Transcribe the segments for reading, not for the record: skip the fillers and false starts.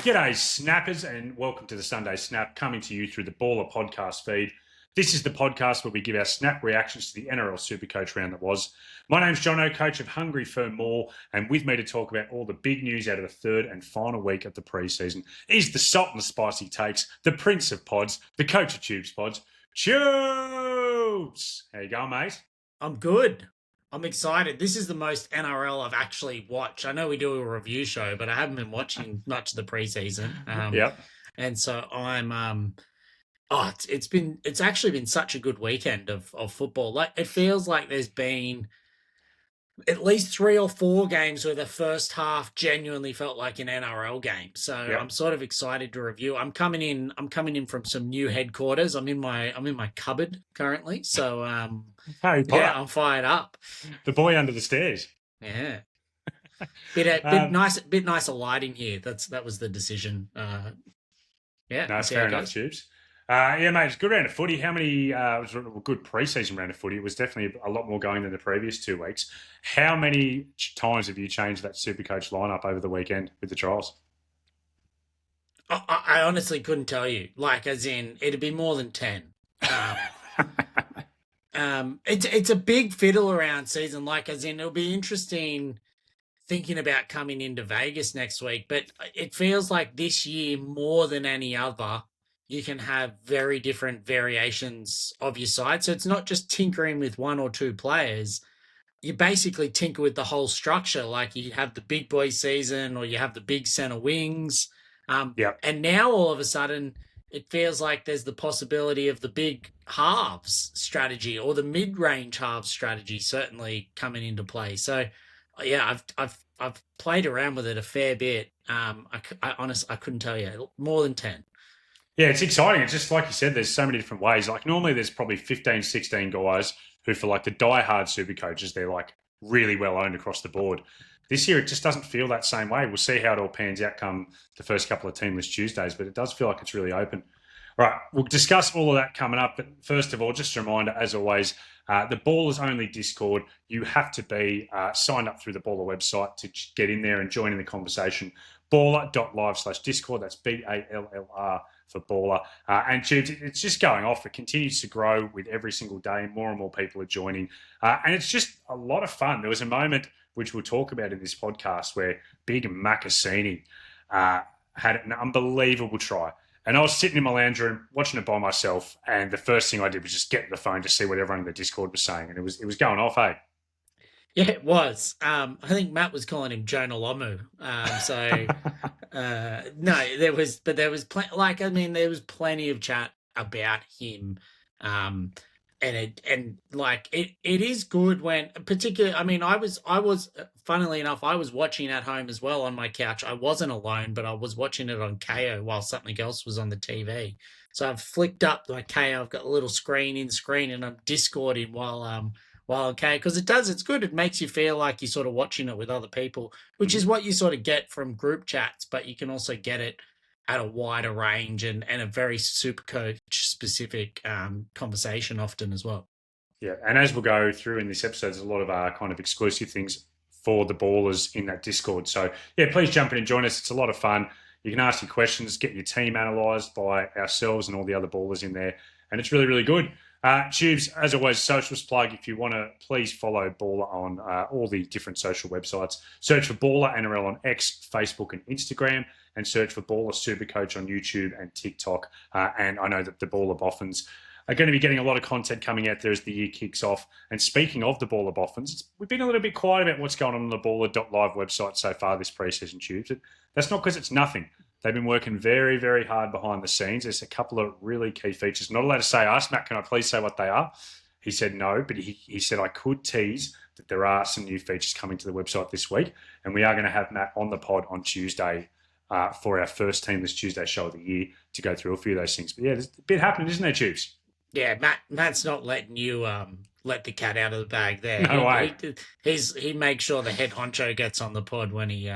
G'day, snappers, and welcome to the Sunday Snap, coming to you through the Baller podcast feed. This is the podcast where we give our snap reactions to the NRL SuperCoach round that was. My name's Jono, coach of Hungry for More, and with me to talk about all the big news out of the third and final week of the pre-season is the salt and the spicy takes, the prince of pods, the coach of Tubes pods, Tubes! How you going, mate? I'm good. I'm excited. This is the most NRL I've actually watched. I know we do a review show, but I haven't been watching much of the preseason. Yep. And so I'm it's actually been such a good weekend of football. Like, it feels like there's been at least 3 or 4 games where the first half genuinely felt like an NRL game. So Yep. I'm sort of excited to review. I'm coming in from some new headquarters. I'm in my cupboard currently. So Harry Potter. yeah, I'm fired up. The boy under the stairs. Yeah. Bit nicer lighting here. That was the decision. Yeah. No, fair enough, Tubes. Yeah, mate, it's a good round of footy. How many, it was a good pre-season round of footy. It was definitely a lot more going than the previous 2 weeks. How many times have you changed that SuperCoach lineup over the weekend with the trials? I honestly couldn't tell you. Like, as in, it'd be more than 10. It's a big fiddle around season. Like, as in, it'll be interesting thinking about coming into Vegas next week. But it feels like this year, more than any other, you can have very different variations of your side. So it's not just tinkering with 1 or 2 players. You basically tinker with the whole structure. Like, you have the big boy season, or you have the big center wings. Yep. And now all of a sudden, it feels like there's the possibility of the big halves strategy or the mid-range halves strategy certainly coming into play. So, yeah, I've played around with it a fair bit. I honestly, I couldn't tell you, more than 10. Yeah, it's exciting. It's just like you said, there's so many different ways. Like, normally there's probably 15, 16 guys who, for like the die-hard super coaches, they're like really well owned across the board. This year, it just doesn't feel that same way. We'll see how it all pans out come the first couple of Teamless Tuesdays, but it does feel like it's really open. All right, we'll discuss all of that coming up. But first of all, just a reminder, as always, the Ballers Only Discord, you have to be signed up through the Baller website to get in there and join in the conversation. Ballr.live/Discord, that's BALLR for Baller. And Tubes, it's just going off. It continues to grow with every single day. More and more people are joining. And it's just a lot of fun. There was a moment, which we'll talk about in this podcast, where Big Makasini had an unbelievable try. And I was sitting in my lounge room watching it by myself, and the first thing I did was just get the phone to see what everyone in the Discord was saying, and it was going off, hey? Yeah, it was. I think Matt was calling him Jono. No, there was plenty of chat about him. It is good when, particularly, I mean, I was, funnily enough, I was watching at home as well on my couch. I wasn't alone, but I was watching it on KO while something else was on the TV. So I've flicked up my KO. I've got a little screen, and I'm Discording while okay, because it's good. It makes you feel like you're sort of watching it with other people, which is what you sort of get from group chats, but you can also get it at a wider range and a very SuperCoach specific conversation often as well. Yeah, and as we'll go through in this episode, there's a lot of kind of exclusive things for the Ballers in that Discord. So, yeah, please jump in and join us. It's a lot of fun. You can ask your questions, get your team analysed by ourselves and all the other Ballers in there, and it's really, really good. Tubes, as always, socials plug. If you want to, please follow Baller on all the different social websites. Search for Baller NRL on X, Facebook, and Instagram, and search for Baller SuperCoach on YouTube and TikTok. And I know that the Baller Boffins are going to be getting a lot of content coming out there as the year kicks off. And speaking of the Baller Boffins, we've been a little bit quiet about what's going on the baller.live website so far this pre-season, Tubes. That's not because it's nothing. They've been working very, very hard behind the scenes. There's a couple of really key features. Not allowed to say, ask Matt, can I please say what they are? He said no, but he said I could tease that there are some new features coming to the website this week. And we are going to have Matt on the pod on Tuesday for our first Teamless Tuesday show of the year to go through a few of those things. But yeah, there's a bit happening, isn't there, Tubes? Yeah, Matt's not letting you let the cat out of the bag there. No way. He makes sure the head honcho gets on the pod when he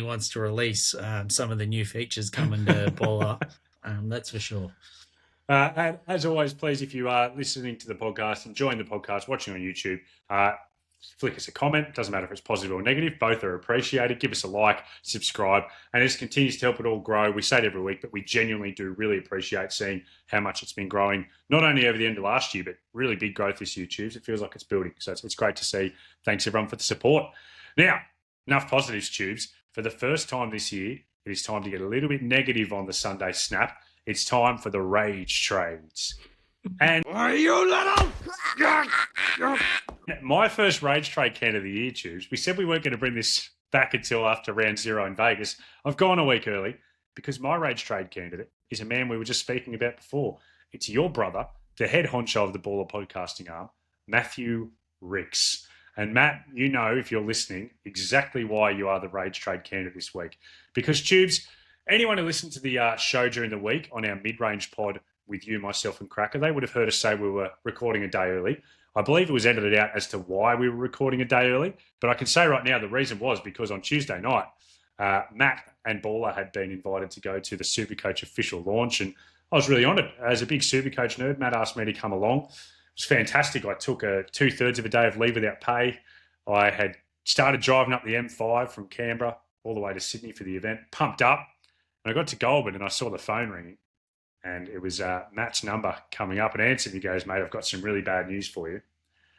wants to release some of the new features coming to Baller. That's for sure. As always, please, if you are listening to the podcast, enjoying the podcast, watching on YouTube, flick us a comment. Doesn't matter if it's positive or negative. Both are appreciated. Give us a like, subscribe, and this continues to help it all grow. We say it every week, but we genuinely do really appreciate seeing how much it's been growing, not only over the end of last year, but really big growth this year, Tubes. It feels like it's building. So it's great to see. Thanks, everyone, for the support. Now, enough positives, Tubes. For the first time this year, it is time to get a little bit negative on the Sunday snap. It's time for the rage trades. And you little... My first rage trade candidate of the year, Tubes. We said we weren't going to bring this back until after round 0 in Vegas. I've gone a week early because my rage trade candidate is a man we were just speaking about before. It's your brother, the head honcho of the Baller podcasting arm, Matthew Ricks. And Matt, you know, if you're listening, exactly why you are the rage trade candidate this week. Because, Tubes, anyone who listened to the show during the week on our mid-range pod with you, myself, and Cracker, they would have heard us say we were recording a day early. I believe it was edited out as to why we were recording a day early, but I can say right now the reason was because on Tuesday night, Matt and Baller had been invited to go to the SuperCoach official launch, and I was really honoured. As a big SuperCoach nerd, Matt asked me to come along. It was fantastic. I took 2/3 of a day of leave without pay. I had started driving up the M5 from Canberra all the way to Sydney for the event, pumped up, and I got to Goulburn and I saw the phone ringing. And it was Matt's number coming up, and answered. He goes, "Mate, I've got some really bad news for you."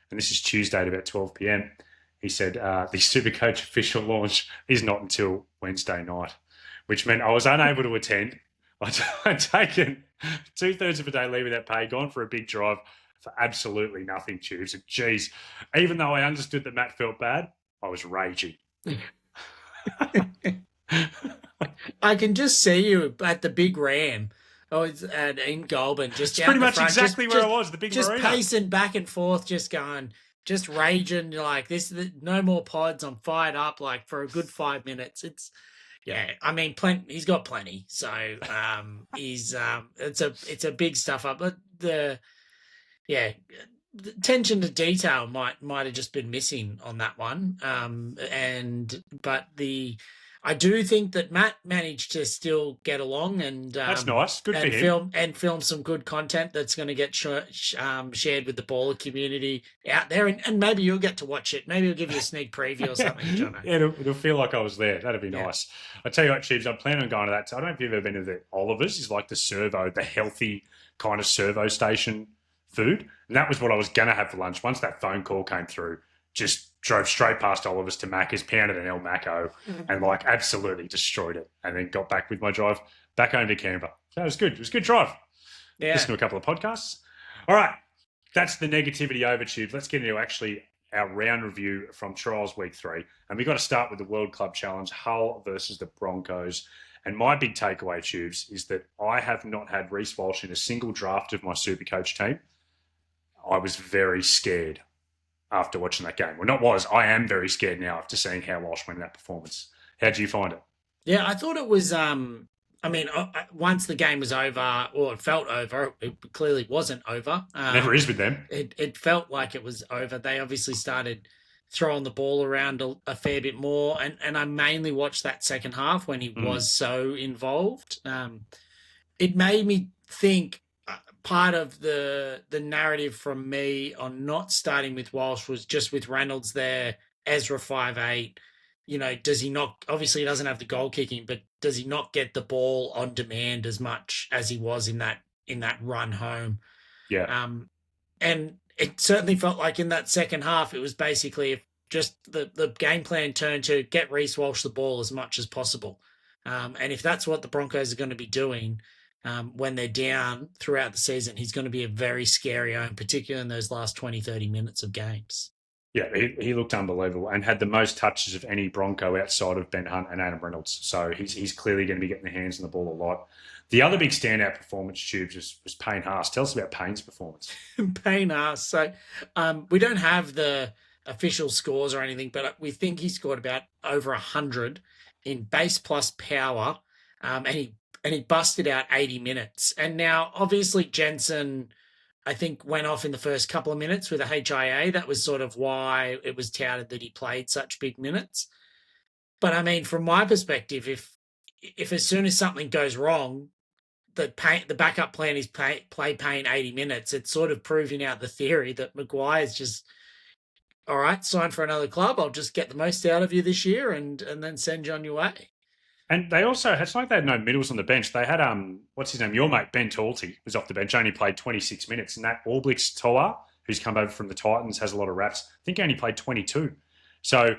And this is Tuesday at about 12 p.m. He said, the SuperCoach official launch is not until Wednesday night, which meant I was unable to attend. I'd taken 2/3 of a day leave without pay, gone for a big drive for absolutely nothing, Tubes. And geez, even though I understood that Matt felt bad, I was raging. I can just see you at the big Ram. Oh, it's in Goulburn. Just it's pretty much front, exactly where I was, the big marina. Just pacing back and forth, just going, just raging. Like, no more pods. I'm fired up, like, for a good 5 minutes. I mean, he's got plenty. So it's a big stuff up. But the attention to detail might have just been missing on that one. I do think that Matt managed to still get along, and that's nice. Good for him. Film some good content that's going to get shared with the baller community out there, and maybe you'll get to watch it. Maybe he'll give you a sneak preview or something, Jono. Yeah, it'll feel like I was there. That'd be nice. I tell you what, Chiefs, I'm planning on going to that. So I don't know if you've ever been to the Oliver's. It's like the healthy kind of servo station food, and that was what I was going to have for lunch. Once that phone call came through, just drove straight past Oliver's to Macca's, pounded an El Maco, and like absolutely destroyed it. And then got back with my drive back home to Canberra. So it was good. It was a good drive. Yeah. Listen to a couple of podcasts. All right. That's the negativity over, Tubes. Let's get into actually our round review from Trials Week 3. And we've got to start with the World Club Challenge, Hull versus the Broncos. And my big takeaway, Tubes, is that I have not had Reece Walsh in a single draft of my SuperCoach team. I was very scared after watching that game. I am very scared now after seeing how Walsh went in that performance. How do you find it? Yeah, I thought it was, once the game was over, or it felt over, it clearly wasn't over. Never is with them. It felt like it was over. They obviously started throwing the ball around a fair bit more, and I mainly watched that second half when he was so involved. It made me think, part of the narrative from me on not starting with Walsh was just with Reynolds there, Ezra 5'8". You know, does he not? Obviously, he doesn't have the goal kicking, but does he not get the ball on demand as much as he was in that run home? Yeah. And it certainly felt like in that second half, it was basically just the game plan turned to get Reece Walsh the ball as much as possible. And if that's what the Broncos are going to be doing, when they're down throughout the season, he's going to be a very scary own, particularly in those last 20, 30 minutes of games. Yeah, he looked unbelievable and had the most touches of any Bronco outside of Ben Hunt and Adam Reynolds. So he's clearly going to be getting the hands on the ball a lot. The other big standout performance, Tubes, was Payne Haas. Tell us about Payne's performance. Payne Haas. So we don't have the official scores or anything, but we think he scored about over 100 in base plus power, and he busted out 80 minutes. And now, obviously, Jensen, I think, went off in the first couple of minutes with a HIA. That was sort of why it was touted that he played such big minutes. But, I mean, from my perspective, if as soon as something goes wrong, the backup plan is play Payne 80 minutes, it's sort of proving out the theory that Maguire's just all right, sign for another club. I'll just get the most out of you this year and then send you on your way. And they also, it's like they had no middles on the bench. They had, what's his name? Your mate, Ben Talty, was off the bench, only played 26 minutes. And that Alblix Toa, who's come over from the Titans, has a lot of raps. I think he only played 22. So,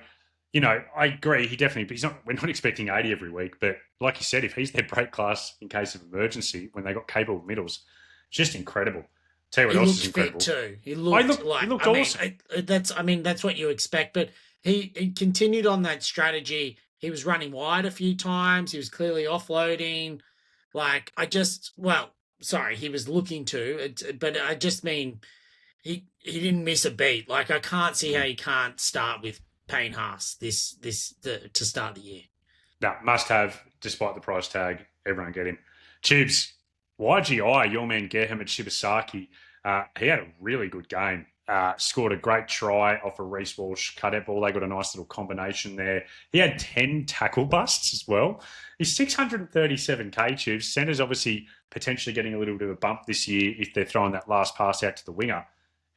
you know, I agree. We're not expecting 80 every week. But like you said, if he's their break class in case of emergency, when they got capable middles, it's just incredible. Tell you what else is incredible. He looked fit too. He looked awesome. That's what you expect. But he continued on that strategy. He was running wide a few times. He was clearly offloading. He was looking to, but I just mean he didn't miss a beat. Like, I can't see how he can't start with Payne Haas to start the year. No, must have, despite the price tag. Everyone get him. Tubes, YGI, your man Gerhard Shibasaki, he had a really good game. Scored a great try off a Reece Walsh cutout ball. They got a nice little combination there. He had 10 tackle busts as well. He's 637k, Tubes. Centre's obviously potentially getting a little bit of a bump this year if they're throwing that last pass out to the winger.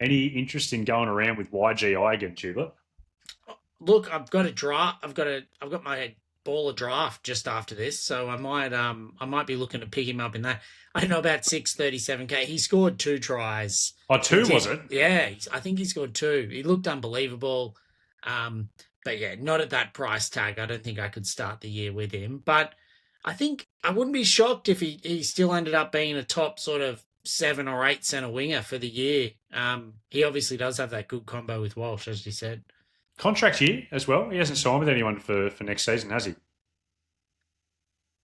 Any interest in going around with YGI again, Tubler? Look, I've got my baller draft just after this, so I might be looking to pick him up in that. I don't know about 637k. He scored 2 tries. Oh, 2 was it? Yeah, I think he scored 2. He looked unbelievable. But yeah, not at that price tag. I don't think I could start the year with him. But I think I wouldn't be shocked if he still ended up being a top sort of 7 or 8 centre winger for the year. He obviously does have that good combo with Walsh, as you said. Contract year as well. He hasn't signed with anyone for next season, has he?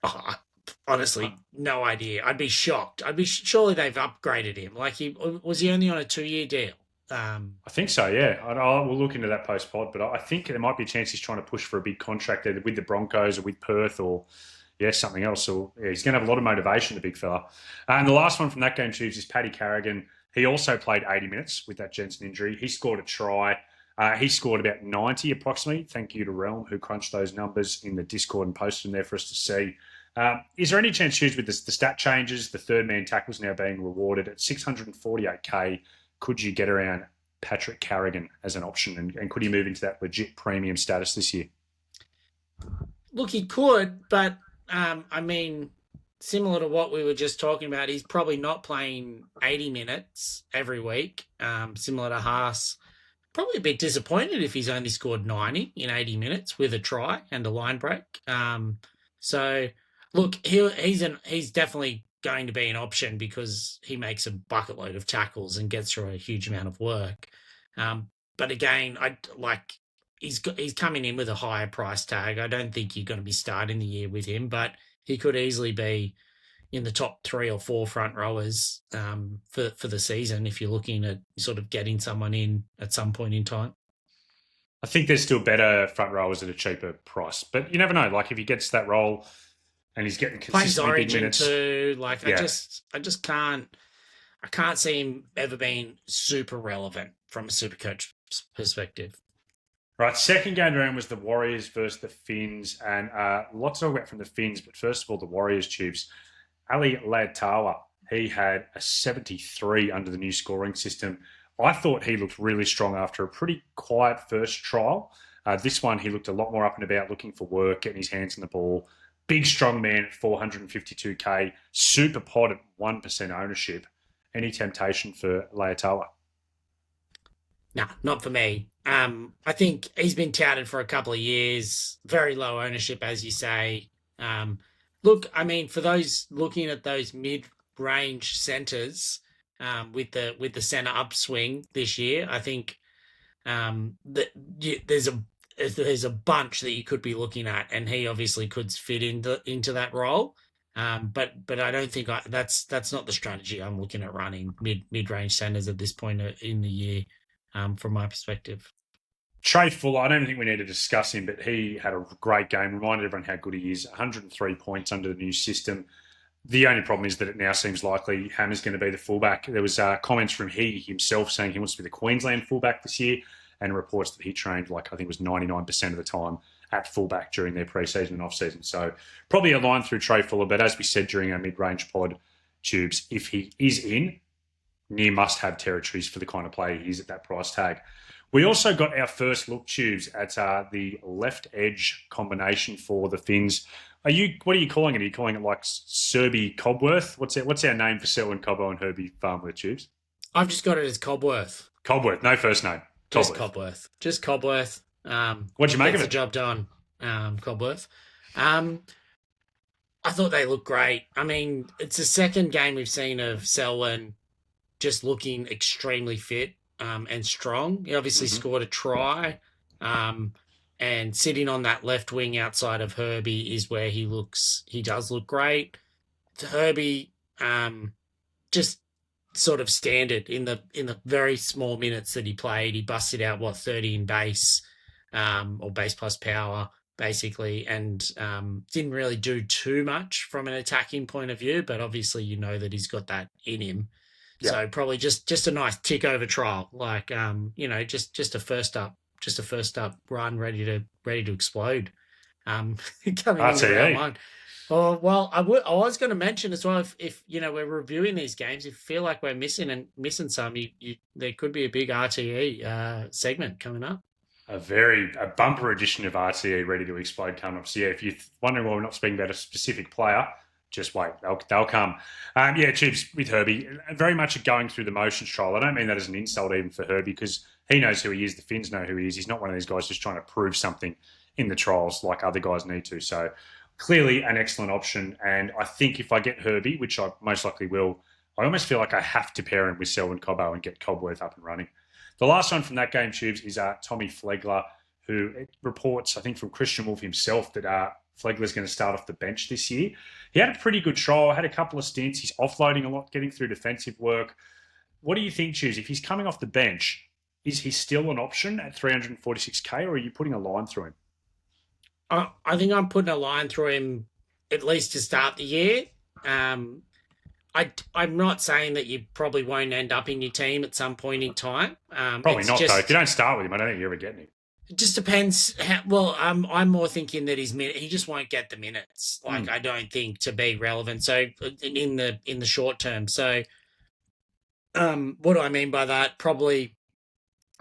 Oh, honestly, no idea. I'd be shocked. Surely they've upgraded him. Like, was he only on a 2-year deal? I think so, yeah. We'll look into that post-pod, but I think there might be a chance he's trying to push for a big contract either with the Broncos or with Perth or, something else. So he's going to have a lot of motivation, the big fella. And the last one from that game, Tubes, is Paddy Carrigan. He also played 80 minutes with that Jensen injury. He scored a try. He scored about 90 approximately. Thank you to Realm, who crunched those numbers in the Discord and posted them there for us to see. Is there any chance, Hughes, with the stat changes, the third man tackles now being rewarded at 648k, could you get around Patrick Carrigan as an option and could he move into that legit premium status this year? Look, he could, but similar to what we were just talking about, he's probably not playing 80 minutes every week, similar to Haas. Probably a bit disappointed if he's only scored 90 in 80 minutes with a try and a line break. So, look, he's definitely going to be an option because he makes a bucket load of tackles and gets through a huge amount of work. But again, he's coming in with a higher price tag. I don't think you're going to be starting the year with him, but he could easily be in the top 3 or 4 front rowers for the season if you're looking at sort of getting someone in at some point in time. I think there's still better front rowers at a cheaper price, but you never know. Like if he gets that role and he's getting consistently big minutes too. Like yeah. I just can't see him ever being super relevant from a Supercoach perspective. Right, second game round was the Warriors versus the Finns, and lots to talk about from the Finns. But first of all, the Warriors, Tubes. Ali Laetawa, he had a 73 under the new scoring system. I thought he looked really strong after a pretty quiet first trial. This one, he looked a lot more up and about, looking for work, getting his hands on the ball. Big, strong man at 452k. Super pod at 1% ownership. Any temptation for Laetawa? No, not for me. I think he's been touted for a couple of years. Very low ownership, as you say. Look, I mean, for those looking at those mid-range centres with the centre upswing this year, I think there's a bunch that you could be looking at, and he obviously could fit into that role. But I don't think that's not the strategy I'm looking at running mid-range centres at this point in the year, from my perspective. Trey Fuller, I don't think we need to discuss him, but he had a great game. Reminded everyone how good he is. 103 points under the new system. The only problem is that it now seems likely Hammer's going to be the fullback. There was comments from he himself saying he wants to be the Queensland fullback this year, and reports that he trained I think it was 99% of the time at fullback during their pre-season and off-season. So probably a line through Trey Fuller, but as we said during our mid-range pod, Tubes, if he is in, near must-have territories for the kind of player he is at that price tag. We also got our first look, Tubes, at the left edge combination for the Finns. What are you calling it? Are you calling it like Serby Cobworth? What's our name for Selwyn Cobbo and Herbie Farmworth, Tubes? I've just got it as Cobworth. Cobworth, no first name. Just Cobworth. Just Cobworth. What'd you make of it? Gets the job done, Cobworth. I thought they looked great. I mean, it's the second game we've seen of Selwyn just looking extremely fit and strong. He obviously scored a try, and sitting on that left wing outside of Herbie is where he does look great. Herbie, just sort of standard in the very small minutes that he played. He busted out 30 in base, or base plus power, basically, and didn't really do too much from an attacking point of view, but obviously you know that he's got that in him. Yep. So probably just a nice tick over trial, like just a first up run ready to explode. Coming into round one. Oh, well, I was going to mention as well, if we're reviewing these games, if you feel like we're missing some, there could be a big RTE segment coming up. A bumper edition of RTE ready to explode coming up. So yeah, if you're wondering why we're not speaking about a specific player, just wait, they'll come. Tubes, with Herbie, very much a going through the motions trial. I don't mean that as an insult even for Herbie, because he knows who he is. The Finns know who he is. He's not one of these guys just trying to prove something in the trials like other guys need to. So clearly an excellent option. And I think if I get Herbie, which I most likely will, I almost feel like I have to pair him with Selwyn Cobbo and get Cobworth up and running. The last one from that game, Tubes, is Tommy Flegler, who reports, I think, from Christian Wolf himself that Flegler's going to start off the bench this year. He had a pretty good trial, had a couple of stints. He's offloading a lot, getting through defensive work. What do you think, Tubes? If he's coming off the bench, is he still an option at 346K, or are you putting a line through him? I think I'm putting a line through him at least to start the year. I'm not saying that you probably won't end up in your team at some point in time. Probably not, though. If you don't start with him, I don't think you're ever getting him. It just depends. I'm more thinking that he just won't get the minutes. I don't think to be relevant. So in the short term. So what do I mean by that? Probably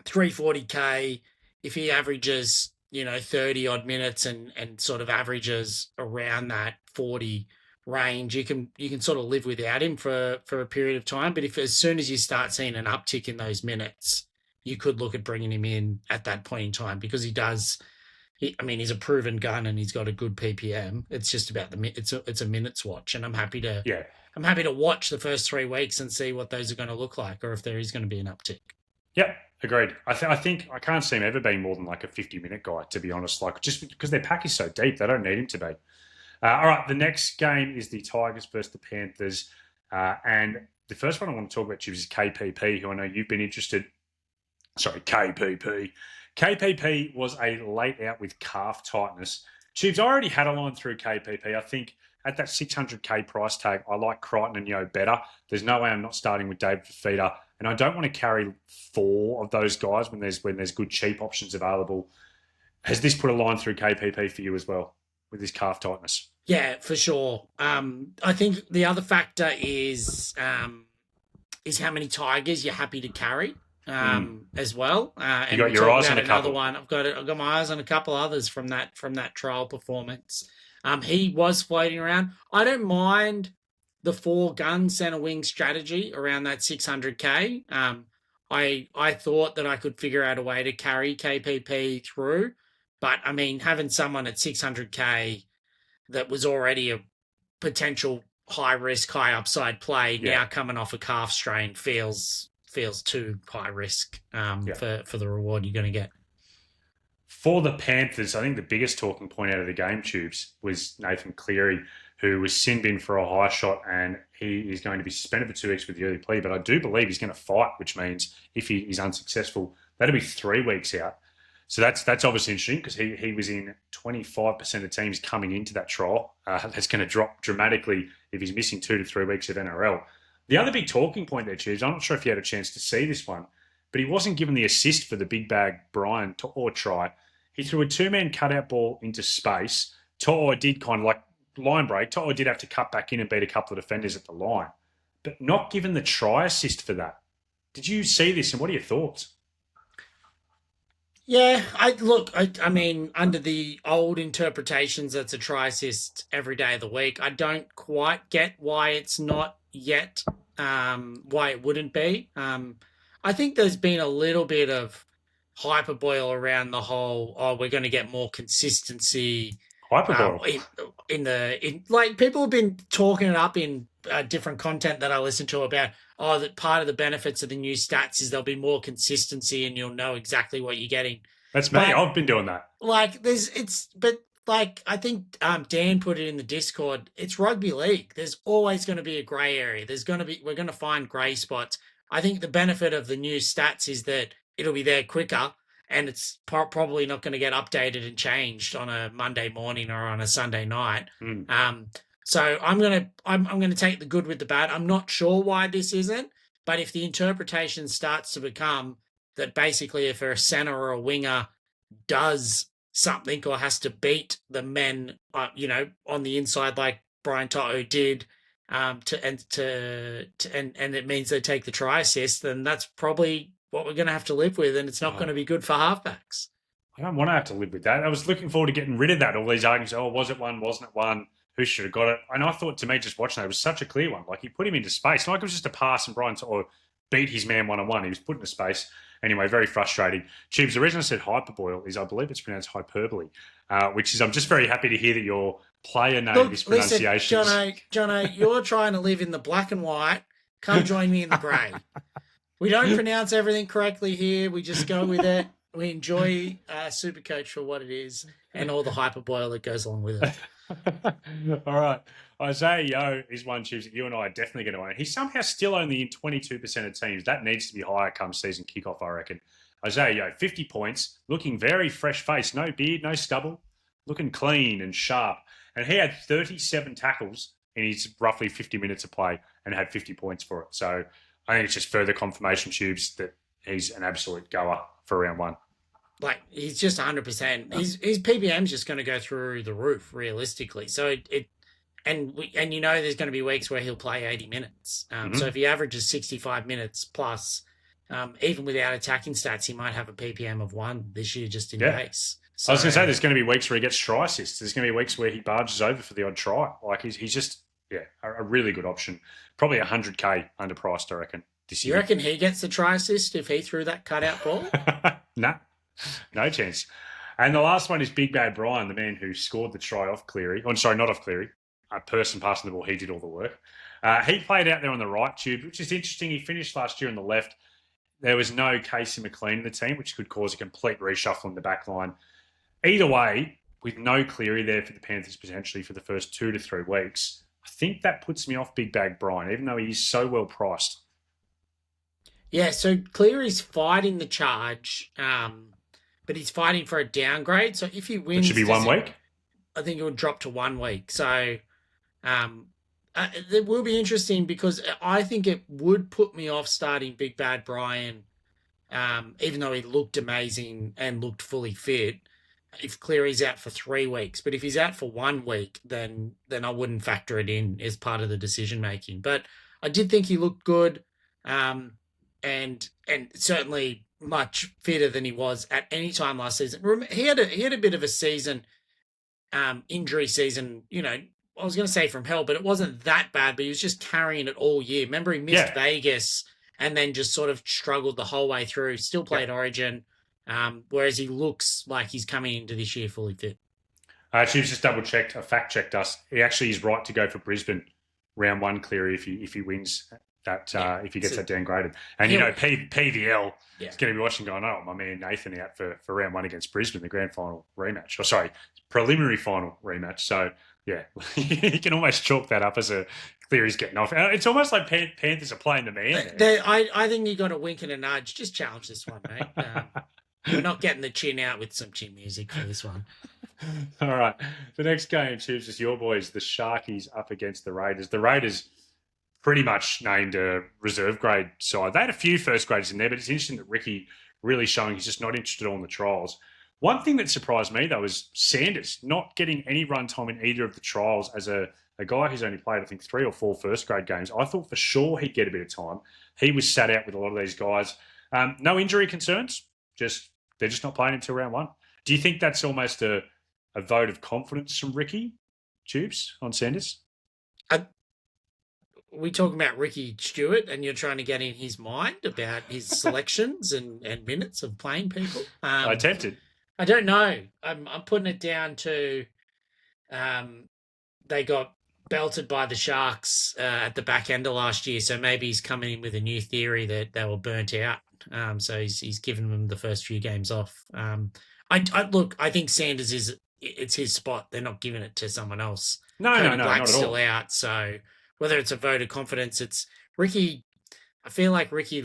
340K. If he averages 30 odd minutes and sort of averages around that 40 range, you can sort of live without him for a period of time. But if as soon as you start seeing an uptick in those minutes, you could look at bringing him in at that point in time, because he's a proven gun and he's got a good PPM. It's just about it's a minutes watch, and I'm happy to watch the first 3 weeks and see what those are going to look like, or if there is going to be an uptick. Yep, agreed. I think I can't see him ever being more than like a 50-minute guy, to be honest. Like, just because their pack is so deep, they don't need him to be. All right, the next game is the Tigers versus the Panthers, and the first one I want to talk about, is KPP, who I know you've been interested. Sorry, KPP. KPP was a late out with calf tightness. Tubes, I already had a line through KPP. I think at that 600K price tag, I like Crichton and Yo better. There's no way I'm not starting with David Fifita, and I don't want to carry 4 of those guys when there's good cheap options available. Has this put a line through KPP for you as well with this calf tightness? Yeah, for sure. I think the other factor is how many Tigers you're happy to carry. As well. You got your eyes on a couple. One. I've got my eyes on a couple others from that trial performance. He was floating around. I don't mind the 4-gun center wing strategy around that 600K. I thought that I could figure out a way to carry KPP through, but I mean, having someone at 600K that was already a potential high risk, high upside play now coming off a calf strain feels too high risk for the reward you're going to get. For the Panthers, I think the biggest talking point out of the game, Tubes, was Nathan Cleary, who was sin bin for a high shot, and he is going to be suspended for 2 weeks with the early plea. But I do believe he's going to fight, which means if he is unsuccessful, that'll be 3 weeks out. So that's obviously interesting, because he was in 25% of teams coming into that trial. That's going to drop dramatically if he's missing 2 to 3 weeks of NRL. The other big talking point there, Tubes, I'm not sure if you had a chance to see this one, but he wasn't given the assist for the big bag Brian To'o try. He threw a 2-man cutout ball into space. To'o did kind of like line break. To'o did have to cut back in and beat a couple of defenders at the line, but not given the try assist for that. Did you see this, and what are your thoughts? Yeah, I mean, under the old interpretations, that's a try assist every day of the week. I don't quite get why it's not yet, why it wouldn't be. I think there's been a little bit of hyperboil around the whole, oh, we're going to get more consistency Hyperboreal. in like people have been talking it up in different content that I listen to about, oh, that part of the benefits of the new stats is there'll be more consistency and you'll know exactly what you're getting. That's me. But I've been doing that. like like I think Dan put it in the Discord. It's rugby league. There's always going to be a grey area. We're going to find grey spots. I think the benefit of the new stats is that it'll be there quicker, and it's probably not going to get updated and changed on a Monday morning or on a Sunday night. So I'm gonna take the good with the bad. I'm not sure why this isn't, but if the interpretation starts to become that basically if a centre or a winger does something or has to beat the men, on the inside like Brian To'o did, and it means they take the try assist, then that's probably what we're going to have to live with, and it's not going to be good for halfbacks. I don't want to have to live with that. I was looking forward to getting rid of that. All these arguments, oh, was it one? Wasn't it one? Who should have got it? And I thought, to me, just watching that, it was such a clear one. Like, he put him into space. Not like it was just a pass and Brian To'o beat his man one-on-one. He was put into space. Anyway, very frustrating. Tubes, the reason I said hyperboil is I believe it's pronounced hyperbole, which is I'm just very happy to hear that your player name is pronunciation. Listen, Jono, you're trying to live in the black and white. Come join me in the grey. We don't pronounce everything correctly here. We just go with it. We enjoy SuperCoach for what it is and all the hyperboil that goes along with it. All right. Isaiah Yeo is one, Tubes, that you and I are definitely going to own. He's somehow still only in 22% of teams. That needs to be higher come season kickoff, I reckon. Isaiah Yeo, 50 points, looking very fresh-faced. No beard, no stubble, looking clean and sharp. And he had 37 tackles in his roughly 50 minutes of play and had 50 points for it. So I think it's just further confirmation, Tubes, that he's an absolute goer for round one. Like, he's just 100%. His PPM's just going to go through the roof, realistically. So there's going to be weeks where he'll play 80 minutes. So if he averages 65 minutes plus, even without attacking stats, he might have a PPM of 1 this year just in case. So, I was going to say, there's going to be weeks where he gets try assists. There's going to be weeks where he barges over for the odd try. Like, he's just, a really good option. Probably 100K underpriced, I reckon, this year. You reckon he gets the try assist if he threw that cutout ball? Nah, no chance. And the last one is Big Bad Brian, the man who scored the try off Cleary. Oh, sorry, not off Cleary. A person passing the ball, he did all the work. He played out there on the right, Tube, which is interesting. He finished last year on the left. There was no Casey McLean in the team, which could cause a complete reshuffle in the back line. Either way, with no Cleary there for the Panthers potentially for the first 2 to 3 weeks, I think that puts me off Big Bag Brian, even though he's so well priced. Yeah, so Cleary's fighting the charge, but he's fighting for a downgrade. So if he wins... It should be 1 week? I think it would drop to 1 week. So it will be interesting because I think it would put me off starting Big Bad Brian, even though he looked amazing and looked fully fit, if Cleary's out for 3 weeks. But if he's out for 1 week, then I wouldn't factor it in as part of the decision-making. But I did think he looked good, and certainly much fitter than he was at any time last season. He had a bit of a season, injury season, I was going to say from hell, but it wasn't that bad, but he was just carrying it all year. Remember, he missed Vegas and then just sort of struggled the whole way through, still played Origin, whereas he looks like he's coming into this year fully fit. She's just double-checked, fact-checked us. He actually is right to go for Brisbane round 1, Cleary, if he wins that, if he gets that downgraded. And, PVL is going to be watching going, oh, my man Nathan out for round 1 against Brisbane, the grand final rematch. Oh, sorry, preliminary final rematch. So, yeah, you can almost chalk that up as a Cleary's getting off. It's almost like Panthers are playing the man. I think you got a wink and a nudge. Just challenge this one, mate. We're not getting the chin out with some chin music for this one. All right. The next game, Tubes, is your boys, the Sharkies up against the Raiders. The Raiders pretty much named a reserve grade side. They had a few first graders in there, but it's interesting that Ricky really showing he's just not interested in the trials. One thing that surprised me, though, is Sanders not getting any run time in either of the trials as a guy who's only played, I think, 3 or 4 first grade games. I thought for sure he'd get a bit of time. He was sat out with a lot of these guys. No injury concerns, just they're just not playing until round 1. Do you think that's almost a vote of confidence from Ricky Tubes on Sanders? We talking about Ricky Stewart, and you're trying to get in his mind about his selections and minutes of playing people. I attempted. I don't know. I'm putting it down to they got belted by the Sharks at the back end of last year, so maybe he's coming in with a new theory that they were burnt out. So he's given them the first few games off. I think Sanders it's his spot. They're not giving it to someone else. No, Cody not Black's at all. still out, so whether it's a vote of confidence, it's Ricky. I feel like Ricky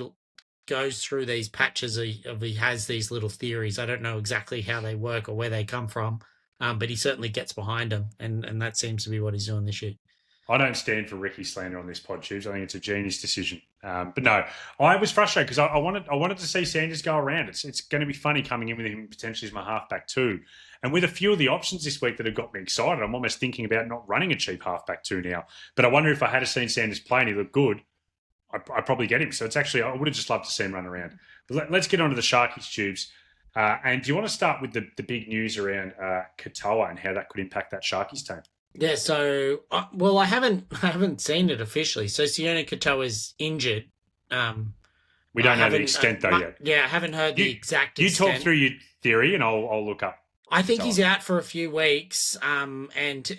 goes through these patches of he has these little theories. I don't know exactly how they work or where they come from, but he certainly gets behind them, and that seems to be what he's doing this year. I don't stand for Ricky slander on this pod, Tubes. I think it's a genius decision. But no, I was frustrated because I wanted to see Sanders go around. It's going to be funny coming in with him potentially as my halfback too. And with a few of the options this week that have got me excited, I'm almost thinking about not running a cheap halfback two now. But I wonder if I had seen Sanders play and he looked good, I'd probably get him. So it's actually, I would have just loved to see him run around. But let's get on to the Sharkies, Tubes. And do you want to start with the big news around Katoa and how that could impact that Sharkies team? Yeah, so I haven't seen it officially. So Sione Katoa is injured. We don't know the extent though yet. Yeah, I haven't heard the exact extent. You talk through your theory, and I'll look up. I think he's out for a few weeks. And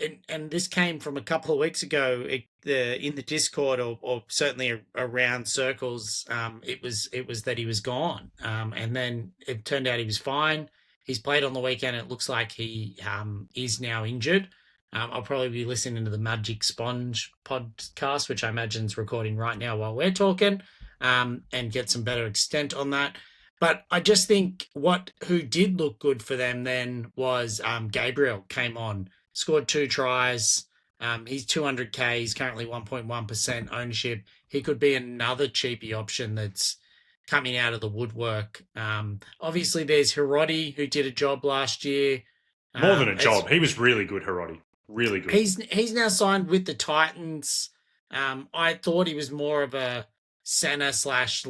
this came from a couple of weeks ago in the Discord or certainly around circles. It was that he was gone. And then it turned out he was fine. He's played on the weekend. It looks like he is now injured. I'll probably be listening to the Magic Sponge podcast, which I imagine is recording right now while we're talking, and get some better extent on that. But I just think who did look good for them then was Gabriel came on, scored 2 tries. He's 200K. He's currently 1.1% ownership. He could be another cheapie option that's coming out of the woodwork. Obviously, there's Hiroti, who did a job last year. More than a job. He was really good, Hiroti. Really good. He's now signed with the Titans. I thought he was more of a center /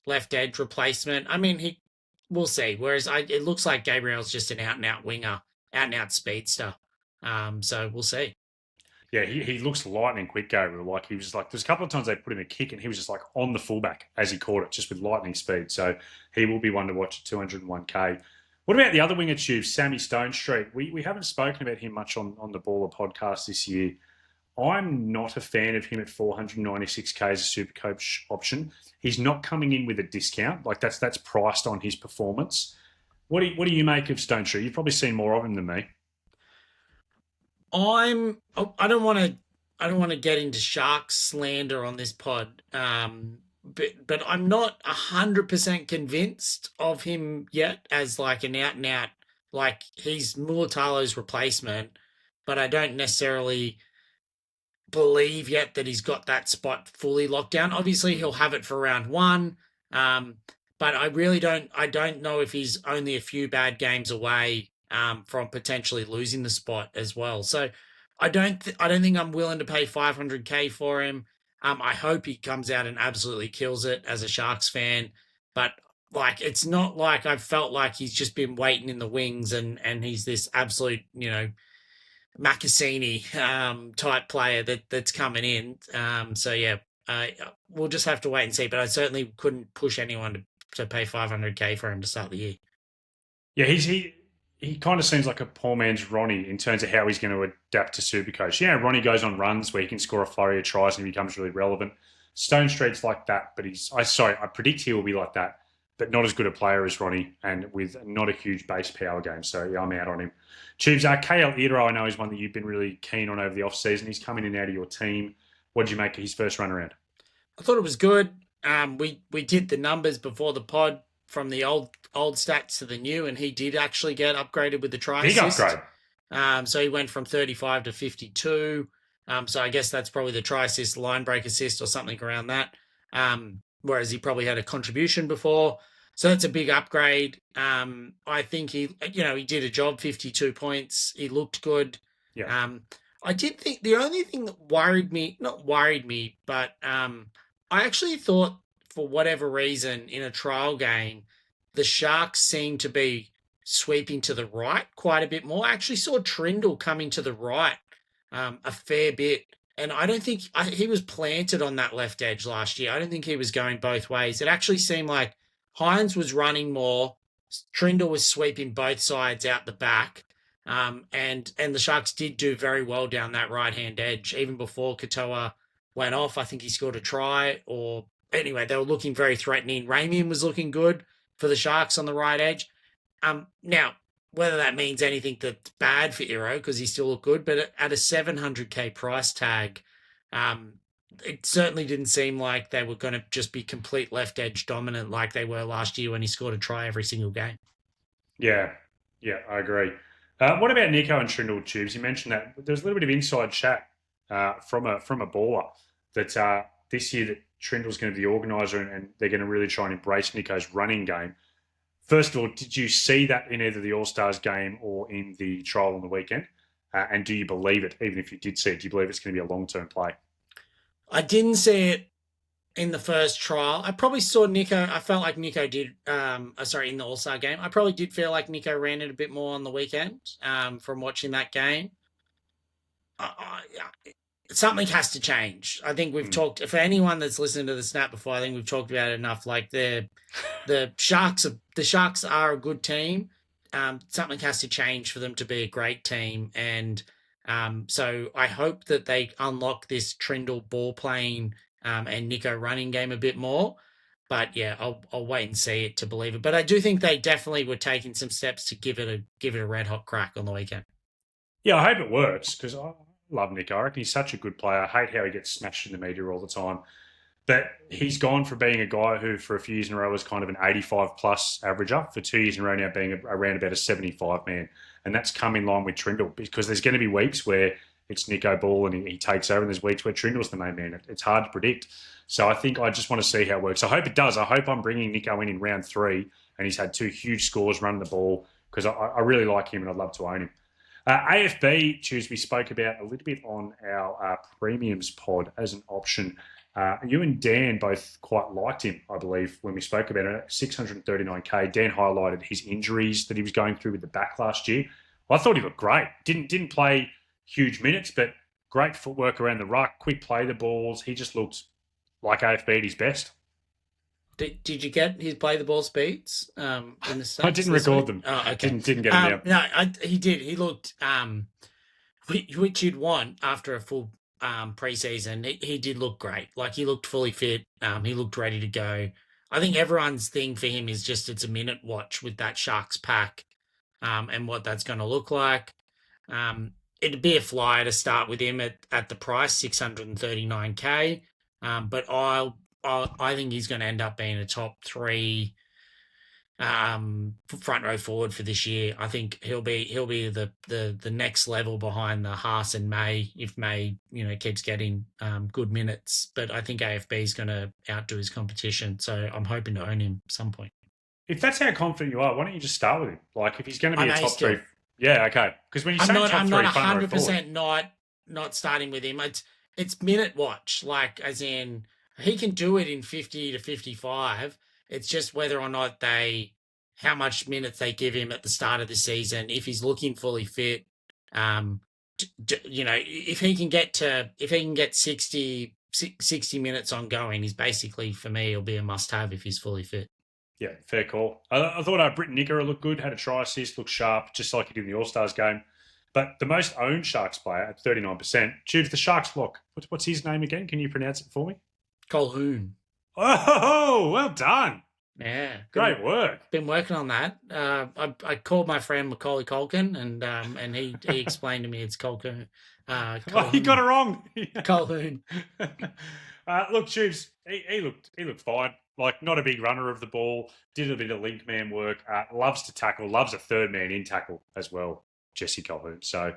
left edge replacement. I mean, we'll see. Whereas it looks like Gabriel's just an out and out winger, out and out speedster. So we'll see. Yeah, he looks lightning quick, Gabriel. Like he was like, there's a couple of times they put him a kick and he was just like on the fullback as he caught it, just with lightning speed. So he will be one to watch at 201K. What about the other winger, Tubes, Sammy Stonestreet? We haven't spoken about him much on the Baller podcast this year. I'm not a fan of him at 496K as a SuperCoach option. He's not coming in with a discount. Like that's priced on his performance. What do you make of Stonestreet? You've probably seen more of him than me. I don't want to get into Sharks slander on this pod. But I'm not 100% convinced of him yet as like an out and out, like he's Mulatalo's replacement, but I don't necessarily believe yet that he's got that spot fully locked down. Obviously he'll have it for round 1. But I don't know if he's only a few bad games away from potentially losing the spot as well. So I don't think I'm willing to pay 500K for him. I hope he comes out and absolutely kills it as a Sharks fan, but like it's not like I've felt like he's just been waiting in the wings and he's this absolute, Makasini type player that's coming in. So yeah, we'll just have to wait and see. But I certainly couldn't push anyone to pay 500K for him to start the year. Yeah, he kind of seems like a poor man's Ronnie in terms of how he's going to adapt to SuperCoach. Yeah, Ronnie goes on runs where he can score a flurry of tries and he becomes really relevant. Stonestreet's like that, but I predict he will be like that, but not as good a player as Ronnie and with not a huge base power game. So yeah, I'm out on him. Tubes, KL Idro, I know is one that you've been really keen on over the off-season. He's coming in and out of your team. What did you make of his first run around? I thought it was good. We did the numbers before the pod from the old stats to the new, and he did actually get upgraded with the try assist. Big upgrade. So he went from 35 to 52. So I guess that's probably the try assist, line break assist or something around that. Whereas he probably had a contribution before. So that's a big upgrade. I think he did a job, 52 points. He looked good. Yeah. I did think the only thing that not worried me, but I actually thought for whatever reason in a trial game the Sharks seem to be sweeping to the right quite a bit more. I actually saw Trindle coming to the right a fair bit. And I don't think he was planted on that left edge last year. I don't think he was going both ways. It actually seemed like Hines was running more. Trindle was sweeping both sides out the back. And the Sharks did do very well down that right-hand edge. Even before Katoa went off, I think he scored a try. Or anyway, they were looking very threatening. Ramian was looking good for the Sharks on the right edge. Now, whether that means anything that's bad for Iro, because he still looked good, but at a $700K price tag, it certainly didn't seem like they were going to just be complete left edge dominant like they were last year when he scored a try every single game. Yeah, I agree. What about Nico and Trindle, Tubes? You mentioned that there's a little bit of inside chat from a baller that this year that Trindle's going to be the organiser and they're going to really try and embrace Nico's running game. First of all, did you see that in either the All-Stars game or in the trial on the weekend? And do you believe it? Even if you did see it, do you believe it's going to be a long-term play? I didn't see it in the first trial. I probably saw Nico. I felt like Nico did, in the All-Star game. I probably did feel like Nico ran it a bit more on the weekend from watching that game. Something has to change. I think we've talked, for anyone that's listened to the Snap before, I think we've talked about it enough. Like the Sharks are a good team. Something has to change for them to be a great team. And so I hope that they unlock this Trindle ball playing and Nico running game a bit more. But yeah, I'll wait and see it to believe it. But I do think they definitely were taking some steps to give it a red hot crack on the weekend. Yeah, I hope it works because I love Nico. I reckon he's such a good player. I hate how he gets smashed in the media all the time. But he's gone from being a guy who for a few years in a row was kind of an 85-plus averager, for 2 years in a row now being around about a 75 man. And that's come in line with Trindle because there's going to be weeks where it's Nico ball and he takes over and there's weeks where Trindle's the main man. It's hard to predict. So I think I just want to see how it works. I hope it does. I hope I'm bringing Nico in round 3 and he's had 2 huge scores running the ball because I really like him and I'd love to own him. AFB, Tuesday, we spoke about a little bit on our premiums pod as an option. You and Dan both quite liked him, I believe, when we spoke about it. 639K. Dan highlighted his injuries that he was going through with the back last year. Well, I thought he looked great. Didn't play huge minutes, but great footwork around the ruck, quick play the balls. He just looked like AFB at his best. Did you get his play the ball speeds in the States? I didn't record them. Oh, okay. Didn't get them down. No, he did. He looked, which you'd want after a full pre-season. He did look great. Like he looked fully fit. He looked ready to go. I think everyone's thing for him is just it's a minute watch with that Sharks pack and what that's going to look like. It'd be a flyer to start with him at the price, 639K. But I think he's going to end up being a top 3 front row forward for this year. I think he'll be the next level behind the Haas and May if May keeps getting good minutes. But I think AFB is going to outdo his competition, so I'm hoping to own him at some point. If that's how confident you are, why don't you just start with him? Like if he's going to be a top 3, yeah, okay. Because when you say top 3, I'm not 100% not starting with him. It's minute watch, like as in. He can do it in 50 to 55. It's just whether or not how much minutes they give him at the start of the season. If he's looking fully fit, if he can get 60 minutes ongoing, he's basically, for me, he'll be a must-have if he's fully fit. Yeah, fair call. I thought Britton Nicker looked good, had a try assist, looked sharp, just like he did in the All-Stars game. But the most owned Sharks player at 39%, Tubes, the Sharks lock. What's his name again? Can you pronounce it for me? Colhoun. Oh, well done. Yeah. Great work. Been working on that. I called my friend Macaulay Culkin and he explained to me it's Colhoun. He got it wrong. Colhoun. Look, Tubes, he looked fine. Like, not a big runner of the ball. Did a bit of link man work. Loves to tackle. Loves a third man in tackle as well, Jesse Colhoun. So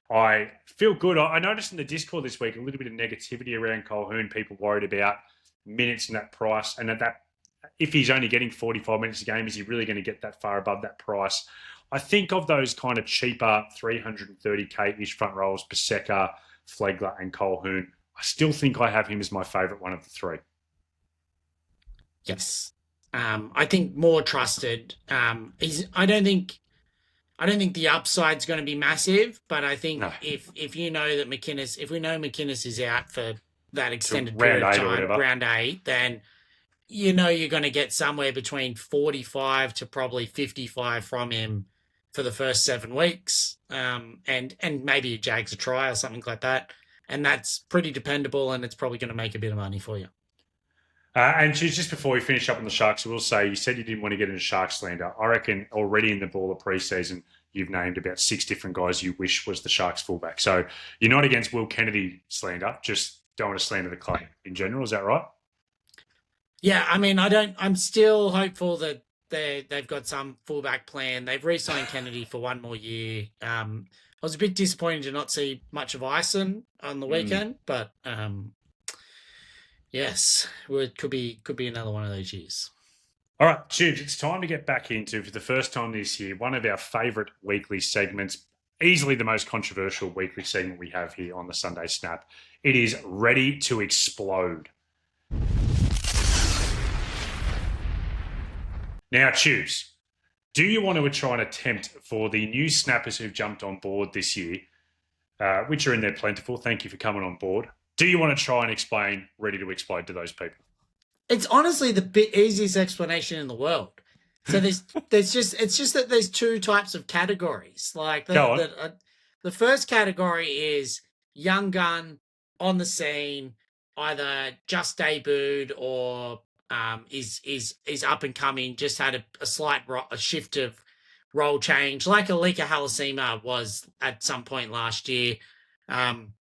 I feel good. I noticed in the Discord this week a little bit of negativity around Colhoun. People worried about minutes and that price, and that if he's only getting 45 minutes a game, is he really going to get that far above that price? I think of those kind of cheaper 330K-ish front rows, Paseka, Flegler, and Colhoun. I still think I have him as my favourite one of the 3. Yes. I think more trusted. I don't think the upside's going to be massive, but I think No, if you know that if we know McInnes is out for that to extended round period of 8 or time, whatever. round 8, then you know you're going to get somewhere between 45 to probably 55 from him for the first 7 weeks, and maybe he jags a try or something like that, and that's pretty dependable, and it's probably going to make a bit of money for you. And just before we finish up on the Sharks, I will say you said you didn't want to get into Shark slander. I reckon already in the Baller Pre-Season, you've named about 6 different guys you wish was the Sharks fullback. So you're not against Will Kennedy slander, just don't want to slander the club in general. Is that right? Yeah, I mean, I'm still hopeful that they've got some fullback plan. They've re-signed Kennedy for one more year. I was a bit disappointed to not see much of Ison on the weekend, but yes, it could be another one of those years. All right, Tubes, it's time to get back into, for the first time this year, one of our favourite weekly segments, easily the most controversial weekly segment we have here on the Sunday Snap. It is Ready to Explode. Now, Tubes, do you want to try and attempt for the new snappers who've jumped on board this year, which are in there plentiful, thank you for coming on board, do you want to try and explain Ready to Explode to those people? It's honestly the easiest explanation in the world. So it's just that there's two types of categories. Like the first category is young gun on the scene, either just debuted or is up and coming, just had a slight shift of role change, like Alika Halasima was at some point last year, and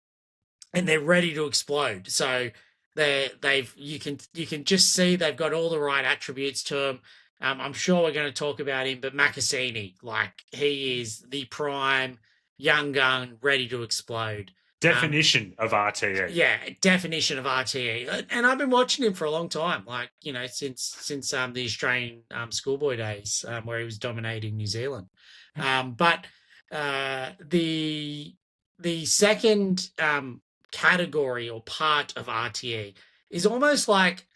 they're ready to explode. So you can just see they've got all the right attributes to them. I'm sure we're going to talk about him, but Makasini, like he is the prime young gun, ready to explode. Definition of RTE. Yeah, definition of RTE. And I've been watching him for a long time, like, you know, since the Australian schoolboy days, where he was dominating New Zealand. But the second category or part of RTE is almost like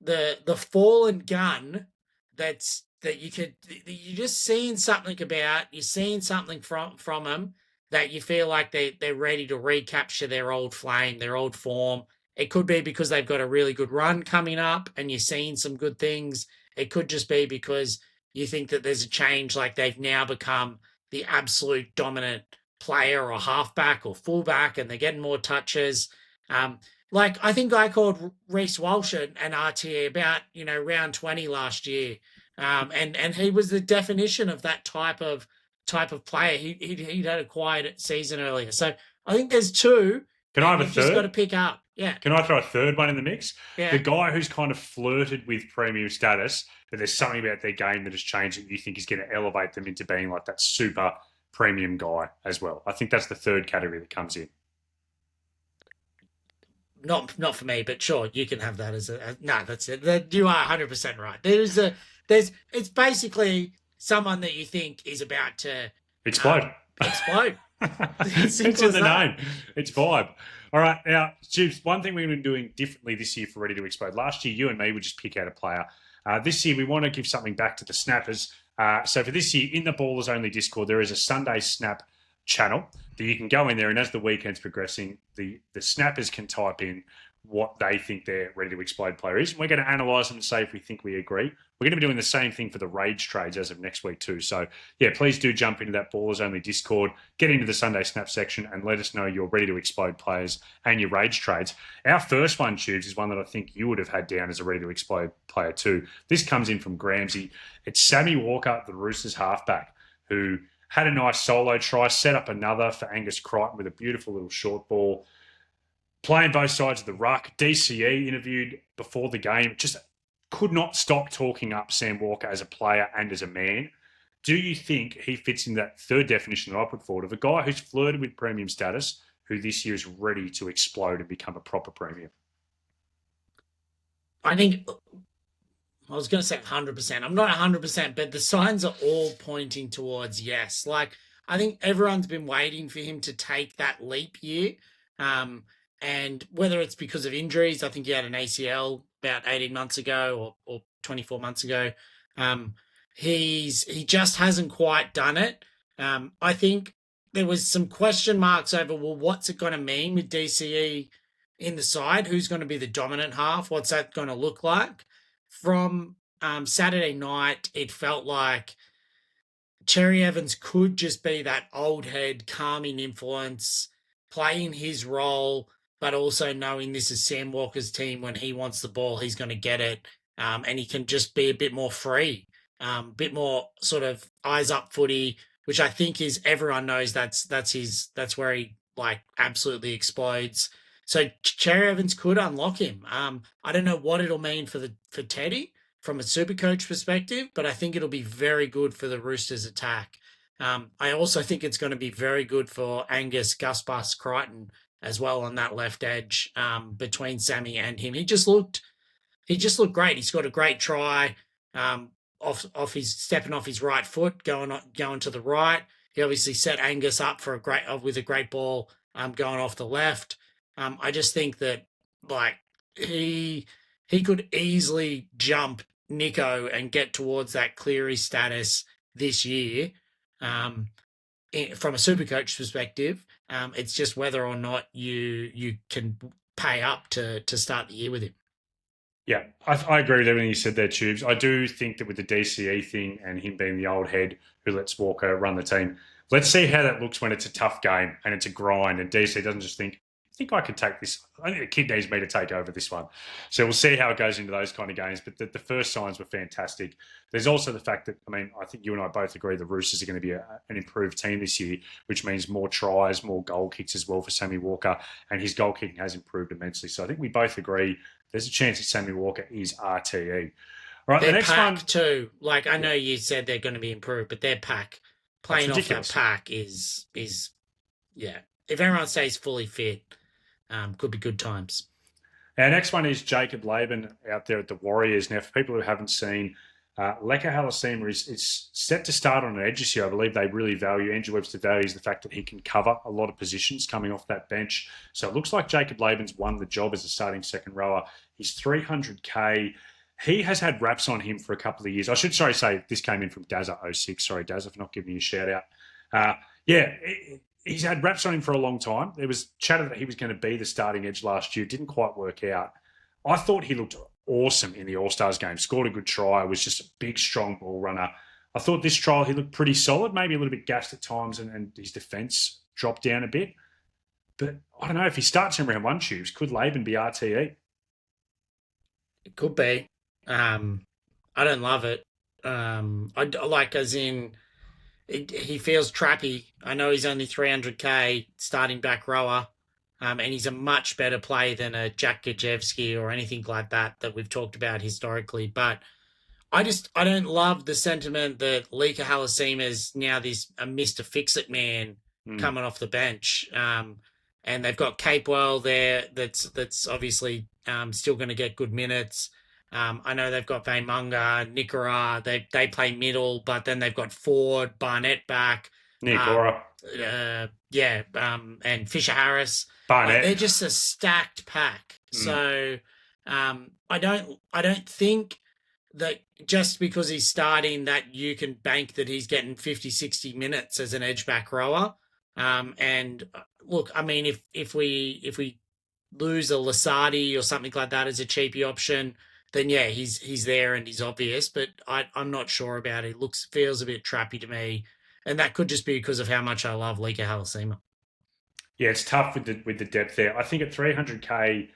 the fallen gun that you're just seeing something about, you're seeing something from them that you feel like they're ready to recapture their old flame, their old form. It could be because they've got a really good run coming up and you're seeing some good things. It could just be because you think that there's a change, like they've now become the absolute dominant player or halfback or fullback and they're getting more touches. Like I think I called Reece Walsh an RTA about, you know, round 20 last year. And he was the definition of that type of player. He'd had a quiet season earlier. So I think there's two. Can I have a you've just got to third? pick up. Yeah. Can I throw a third one in the mix? Yeah. The guy who's kind of flirted with premium status, but there's something about their game that has changed that you think is going to elevate them into being like that super premium guy as well. I think that's the third category that comes in. Not for me, but sure, you can have that as no. That's it. You are 100% right. It's basically someone that you think is about to explode. Explode. It's in the name. It's vibe. All right. Now, Jibs, one thing we're going to be doing differently this year for Ready to Explode. Last year, you and me would just pick out a player. This year, we want to give something back to the snappers. So for this year, in the Ballers Only Discord, there is a Sunday Snap channel that you can go in there, and as the weekend's progressing, the snappers can type in what they think their Ready to Explode player is. And we're going to analyse them and say if we think we agree. We're going to be doing the same thing for the Rage trades as of next week too. So, yeah, please do jump into that Ballers Only Discord, get into the Sunday Snap section and let us know your Ready to Explode players and your Rage trades. Our first one, Tubes, is one that I think you would have had down as a Ready to Explode player too. This comes in from Gramsy. It's Sammy Walker, the Roosters halfback, who had a nice solo try, set up another for Angus Crichton with a beautiful little short ball. Playing both sides of the ruck. DCE interviewed before the game, just could not stop talking up Sam Walker as a player and as a man. Do you think he fits in that third definition that I put forward of a guy who's flirted with premium status, who this year is ready to explode and become a proper premium? I think I was going to say 100%. I'm not 100%, but the signs are all pointing towards yes. Like, I think everyone's been waiting for him to take that leap year. And whether it's because of injuries, I think he had an ACL about 18 months ago or 24 months ago. He just hasn't quite done it. I think there was some question marks over, well, what's it going to mean with DCE in the side? Who's going to be the dominant half? What's that going to look like? From Saturday night, it felt like Cherry Evans could just be that old head, calming influence, playing his role, but also knowing this is Sam Walker's team. When he wants the ball, he's going to get it, and he can just be a bit more free, bit more sort of eyes up footy, which I think is, everyone knows that's where he like absolutely explodes. So Cherry Evans could unlock him. I don't know what it'll mean for Teddy from a SuperCoach perspective, but I think it'll be very good for the Roosters attack. I also think it's going to be very good for Angus Gus Bus Crichton as well on that left edge, between Sammy and him. He just looked great. He's got a great try, off his stepping off his right foot, going to the right. He obviously set Angus up for with a great ball, going off the left. I just think that like he could easily jump Nico and get towards that Cleary status this year. From a SuperCoach perspective, it's just whether or not you can pay up to start the year with him. Yeah, I agree with everything you said there, Tubes. I do think that with the DCE thing and him being the old head who lets Walker run the team, let's see how that looks when it's a tough game and it's a grind and DC doesn't just think, I think I can take this. I think the kid needs me to take over this one. So we'll see how it goes into those kind of games. But the first signs were fantastic. There's also the fact that, I mean, I think you and I both agree the Roosters are going to be an improved team this year, which means more tries, more goal kicks as well for Sammy Walker. And his goal kicking has improved immensely. So I think we both agree there's a chance that Sammy Walker is RTE. All right, their the next pack one too. Like, I know you said they're going to be improved, but their pack, playing off that pack is yeah. If everyone stays fully fit, could be good times. Our next one is Jacob Laban out there at the Warriors. Now, for people who haven't seen, Leka Halasima is set to start on an edge this year. I believe they really value, Andrew Webster values the fact that he can cover a lot of positions coming off that bench. So it looks like Jacob Laban's won the job as a starting second rower. He's 300K. He has had raps on him for a couple of years. I should say this came in from Dazza06. Sorry, Dazza, for not giving you a shout out. He's had raps on him for a long time. There was chatter that he was going to be the starting edge last year. Didn't quite work out. I thought he looked awesome in the All-Stars game. Scored a good try. Was just a big, strong ball runner. I thought this trial he looked pretty solid, maybe a little bit gassed at times, and his defence dropped down a bit. But I don't know, if he starts in round one, Tubes, could Laban be RTE? It could be. I don't love it. I like, as in, he feels trappy. I know he's only 300K starting back rower, and he's a much better play than a Jack Gajewski or anything like that we've talked about historically. But I don't love the sentiment that Leka Halasima is now a Mr. Fix-It man coming off the bench. And they've got Capewell there that's obviously still going to get good minutes. I know they've got Vaimunga, Nikora. They play middle, but then they've got Ford, Barnett back. Nikora. And Fisher Harris. Barnett. Like, they're just a stacked pack. So I don't think that just because he's starting that you can bank that he's getting 50, 60 minutes as an edge back rower. And look, I mean, if we lose a Lasardi or something like that as a cheapie option, then yeah, he's there and he's obvious, but I'm not sure about it. Feels a bit trappy to me, and that could just be because of how much I love Leka Halasima. Yeah, it's tough with the depth there. I think at 300K,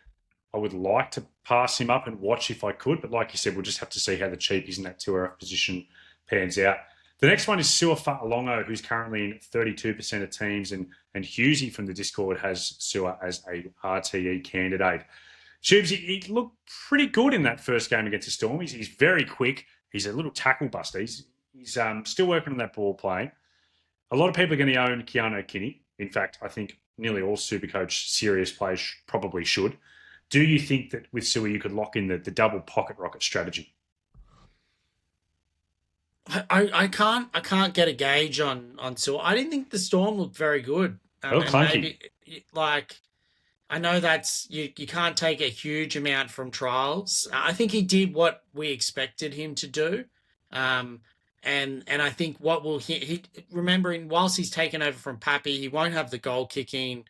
I would like to pass him up and watch if I could, but like you said, we'll just have to see how the cheapies in that 2RF position pans out. The next one is Sua Fa'alongo, who's currently in 32% of teams, and Husey from the Discord has Sua as a RTE candidate. Shubes, he looked pretty good in that first game against the Storm. He's very quick. He's a little tackle buster. He's still working on that ball play. A lot of people are going to own Keanu Kinney. In fact, I think nearly all SuperCoach serious players probably should. Do you think that with Sua you could lock in the double pocket rocket strategy? I can't get a gauge on Sua. I didn't think the Storm looked very good. Clunky. Maybe, like, I know that's you can't take a huge amount from trials. I think he did what we expected him to do. Um, and I think what will he remembering whilst he's taken over from Pappy, he won't have the goal kicking.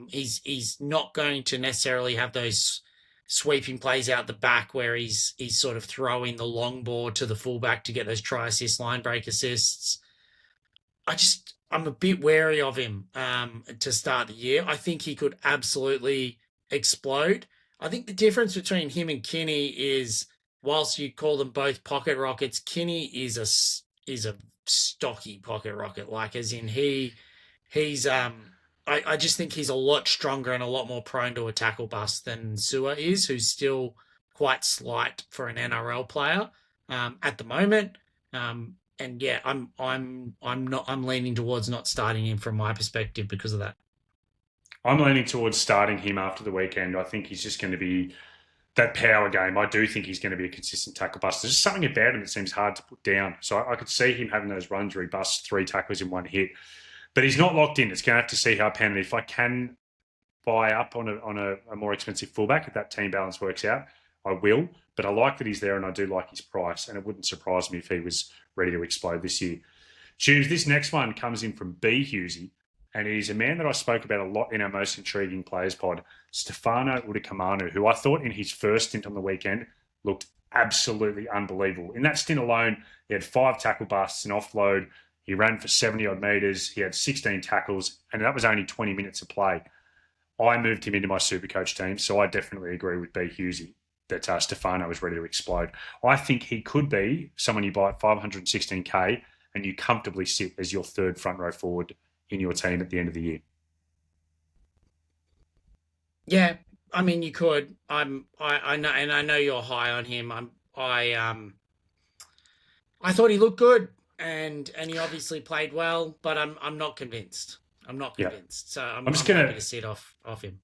He's not going to necessarily have those sweeping plays out the back where he's sort of throwing the long ball to the fullback to get those try assist, line break assists. I'm a bit wary of him to start the year. I think he could absolutely explode. I think the difference between him and Kinney is, whilst you call them both pocket rockets, Kinney is a stocky pocket rocket. Like as in he's I just think he's a lot stronger and a lot more prone to a tackle bust than Sua is, who's still quite slight for an NRL player at the moment. And yeah, I'm leaning towards not starting him from my perspective because of that. I'm leaning towards starting him after the weekend. I think he's just going to be that power game. I do think he's going to be a consistent tackle buster. There's just something about him that seems hard to put down. So I could see him having those runs where he busts 3 tackles in one hit. But he's not locked in. It's going to have to see how Penn. If I can buy up on a more expensive fullback, if that team balance works out, I will. But I like that he's there and I do like his price. And it wouldn't surprise me if he was ready to explode this year. Tubes, this next one comes in from B. Hughesy. And he's a man that I spoke about a lot in our most intriguing players pod, Stefano Udikamanu, who I thought in his first stint on the weekend looked absolutely unbelievable. In that stint alone, he had 5 tackle busts, an offload. He ran for 70-odd metres. He had 16 tackles, and that was only 20 minutes of play. I moved him into my SuperCoach team, so I definitely agree with B. Hughesy that Stefano is ready to explode. I think he could be someone you buy at 516K and you comfortably sit as your third front row forward in your team at the end of the year. Yeah, I mean you could. I know, and I know you're high on him. I thought he looked good, and he obviously played well, but I'm not convinced. I'm not convinced. So I'm just happy to sit off him.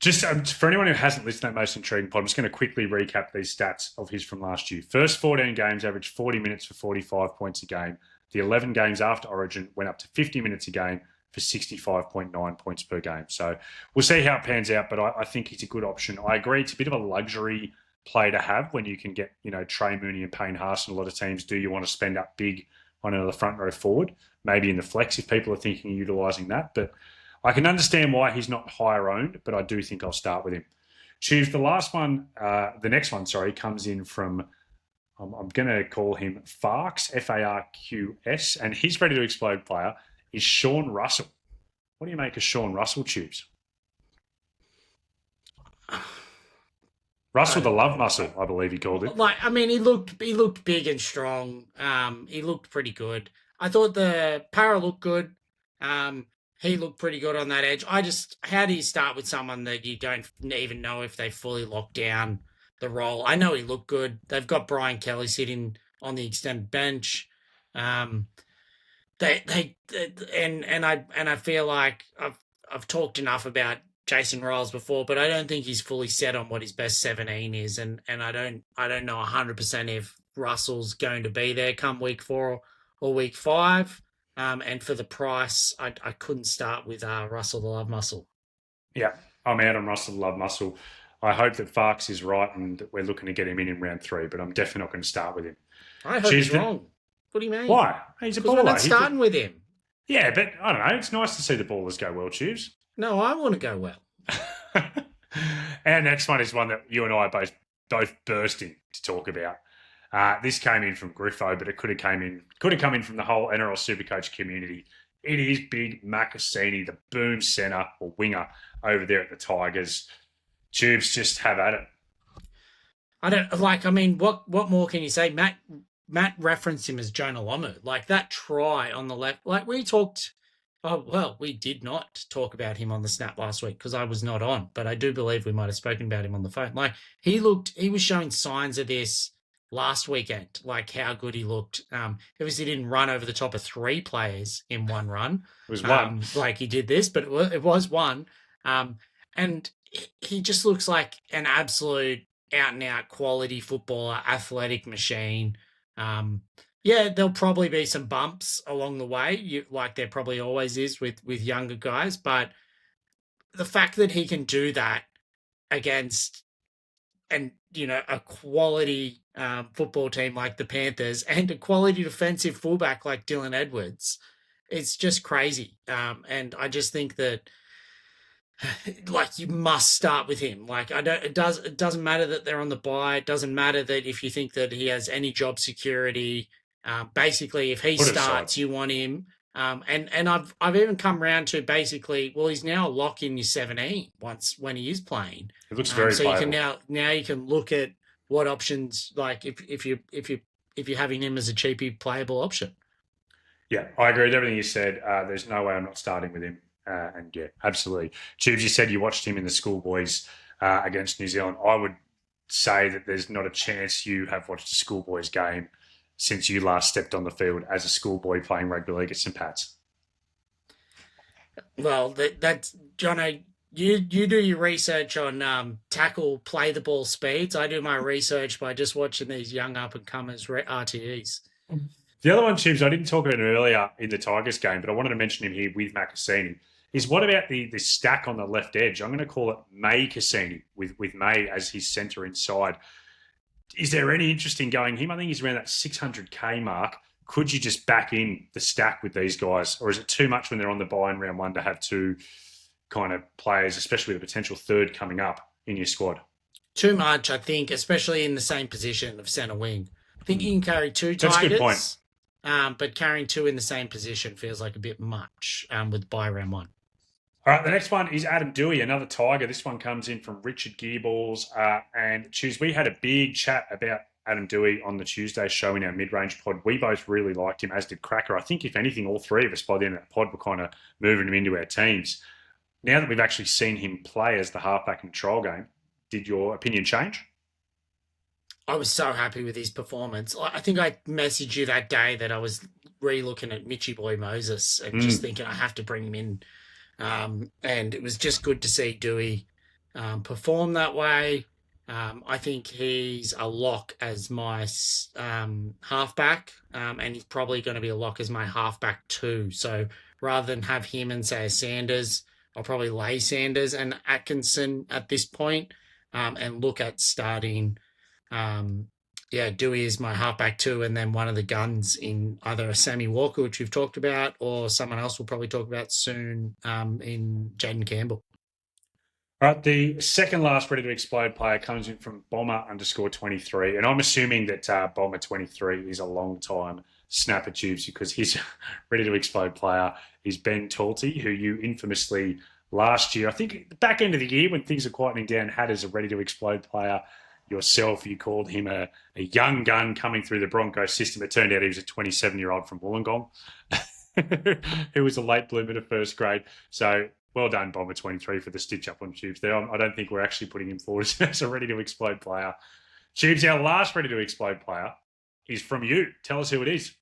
Just for anyone who hasn't listened to that most intriguing pod, I'm just going to quickly recap these stats of his from last year. First 14 games averaged 40 minutes for 45 points a game. The 11 games after Origin went up to 50 minutes a game for 65.9 points per game. So we'll see how it pans out, but I think he's a good option. I agree it's a bit of a luxury play to have when you can get, Trey Mooney and Payne Haas and a lot of teams. Do you want to spend up big on another front row forward? Maybe in the flex if people are thinking of utilising that. But I can understand why he's not higher owned, but I do think I'll start with him. Choose the next one, comes in from I'm going to call him Farks, Farqs, and his ready to explode player is Sean Russell. What do you make of Sean Russell, Tubes? Russell the love muscle, I believe he called it. He looked big and strong. He looked pretty good. I thought the para looked good. He looked pretty good on that edge. How do you start with someone that you don't even know if they fully locked down the role? I know he looked good. They've got Brian Kelly sitting on the extended bench. I feel like I've talked enough about Jason Ryles before, but I don't think he's fully set on what his best 17 is, and I don't know 100% if Russell's going to be there come week 4 or week 5. And for the price, I couldn't start with Russell the Love Muscle. Yeah, I'm out on Russell the Love Muscle. I hope that Farks is right and that we're looking to get him in round 3, but I'm definitely not going to start with him. I hope he's wrong. What do you mean? Why? He's a baller. We're not starting with him. Yeah, but I don't know. It's nice to see the ballers go well, Tubes. No, I want to go well. Our next one is one that you and I are both bursting to talk about. This came in from Griffo, but it could have come in from the whole NRL SuperCoach community. It is Big Makasini, the boom centre or winger over there at the Tigers. Tubes, just have at it. What more can you say? Matt referenced him as Jono Lomu. That try on the left, we did not talk about him on the snap last week because I was not on, but I do believe we might have spoken about him on the phone. He was showing signs of this last weekend, how good he looked. Obviously didn't run over the top of 3 players in one run. It was one. He did this, but it was one. And he just looks like an absolute out-and-out quality footballer, athletic machine. There'll probably be some bumps along the way, like there probably always is with younger guys, but the fact that he can do that against a quality football team like the Panthers and a quality defensive fullback like Dylan Edwards, it's just crazy. And I just think that like you must start with him. Like it doesn't matter that they're on the bye. It doesn't matter that if you think that he has any job security. Basically, if he starts, you want him. And I've even come around to basically, well, he's now a lock in your 17 when he is playing. It looks very so playable. you can now you can look at what options, like if you're having him as a cheapie playable option. Yeah, I agree with everything you said. There's no way I'm not starting with him. And yeah, absolutely. Tubes, you said you watched him in the schoolboys against New Zealand. I would say that there's not a chance you have watched a schoolboys game since you last stepped on the field as a schoolboy playing rugby league at St. Pat's. Well, that's Jono. You do your research on tackle, play the ball speeds. I do my research by just watching these young up and comers RTEs. The other one, Tubes, I didn't talk about him earlier in the Tigers game, but I wanted to mention him here with Makasini. Is what about the stack on the left edge? I'm going to call it Makasini with May as his centre inside. Is there any interest in going him? I think he's around that 600K mark. Could you just back in the stack with these guys? Or is it too much when they're on the bye in round one to have two kind of players, especially with a potential third coming up in your squad? Too much, I think, especially in the same position of centre wing. I think you can carry two Tigers. That's a good point. But carrying two in the same position feels like a bit much with bye round one. All right, the next one is Adam Dewey, another Tiger. This one comes in from Richard Gearballs. And Choose, we had a big chat about Adam Dewey on the Tuesday show in our mid-range pod. We both really liked him, as did Cracker. I think, if anything, all three of us by the end of that pod were kind of moving him into our teams. Now that we've actually seen him play as the halfback in the trial game, did your opinion change? I was so happy with his performance. I think I messaged you that day that I was re-looking at Mitchy Boy Moses and just thinking I have to bring him in. And it was just good to see Dewey perform that way. I think he's a lock as my halfback, and he's probably going to be a lock as my halfback too. So rather than have him and say Sanders, I'll probably lay Sanders and Atkinson at this point, and look at starting. Dewey is my halfback too, and then one of the guns in either a Sammy Walker, which we've talked about, or someone else we'll probably talk about soon, in Jaden Campbell. All right, the second last Ready to Explode player comes in from Bomber_23, and I'm assuming that Bomber23 is a long time snapper Tubes, because his Ready to Explode player is Ben Talty, who you infamously last year, I think the back end of the year when things are quietening down, had as a Ready to Explode player yourself. You called him a young gun coming through the Broncos system. It turned out he was a 27-year-old from Wollongong who was a late bloomer to first grade. So well done, Bomber23, for the stitch up on Tubes there. I don't think we're actually putting him forward as a Ready to Explode player. Tubes, our last Ready to Explode player is from you. Tell us who it is.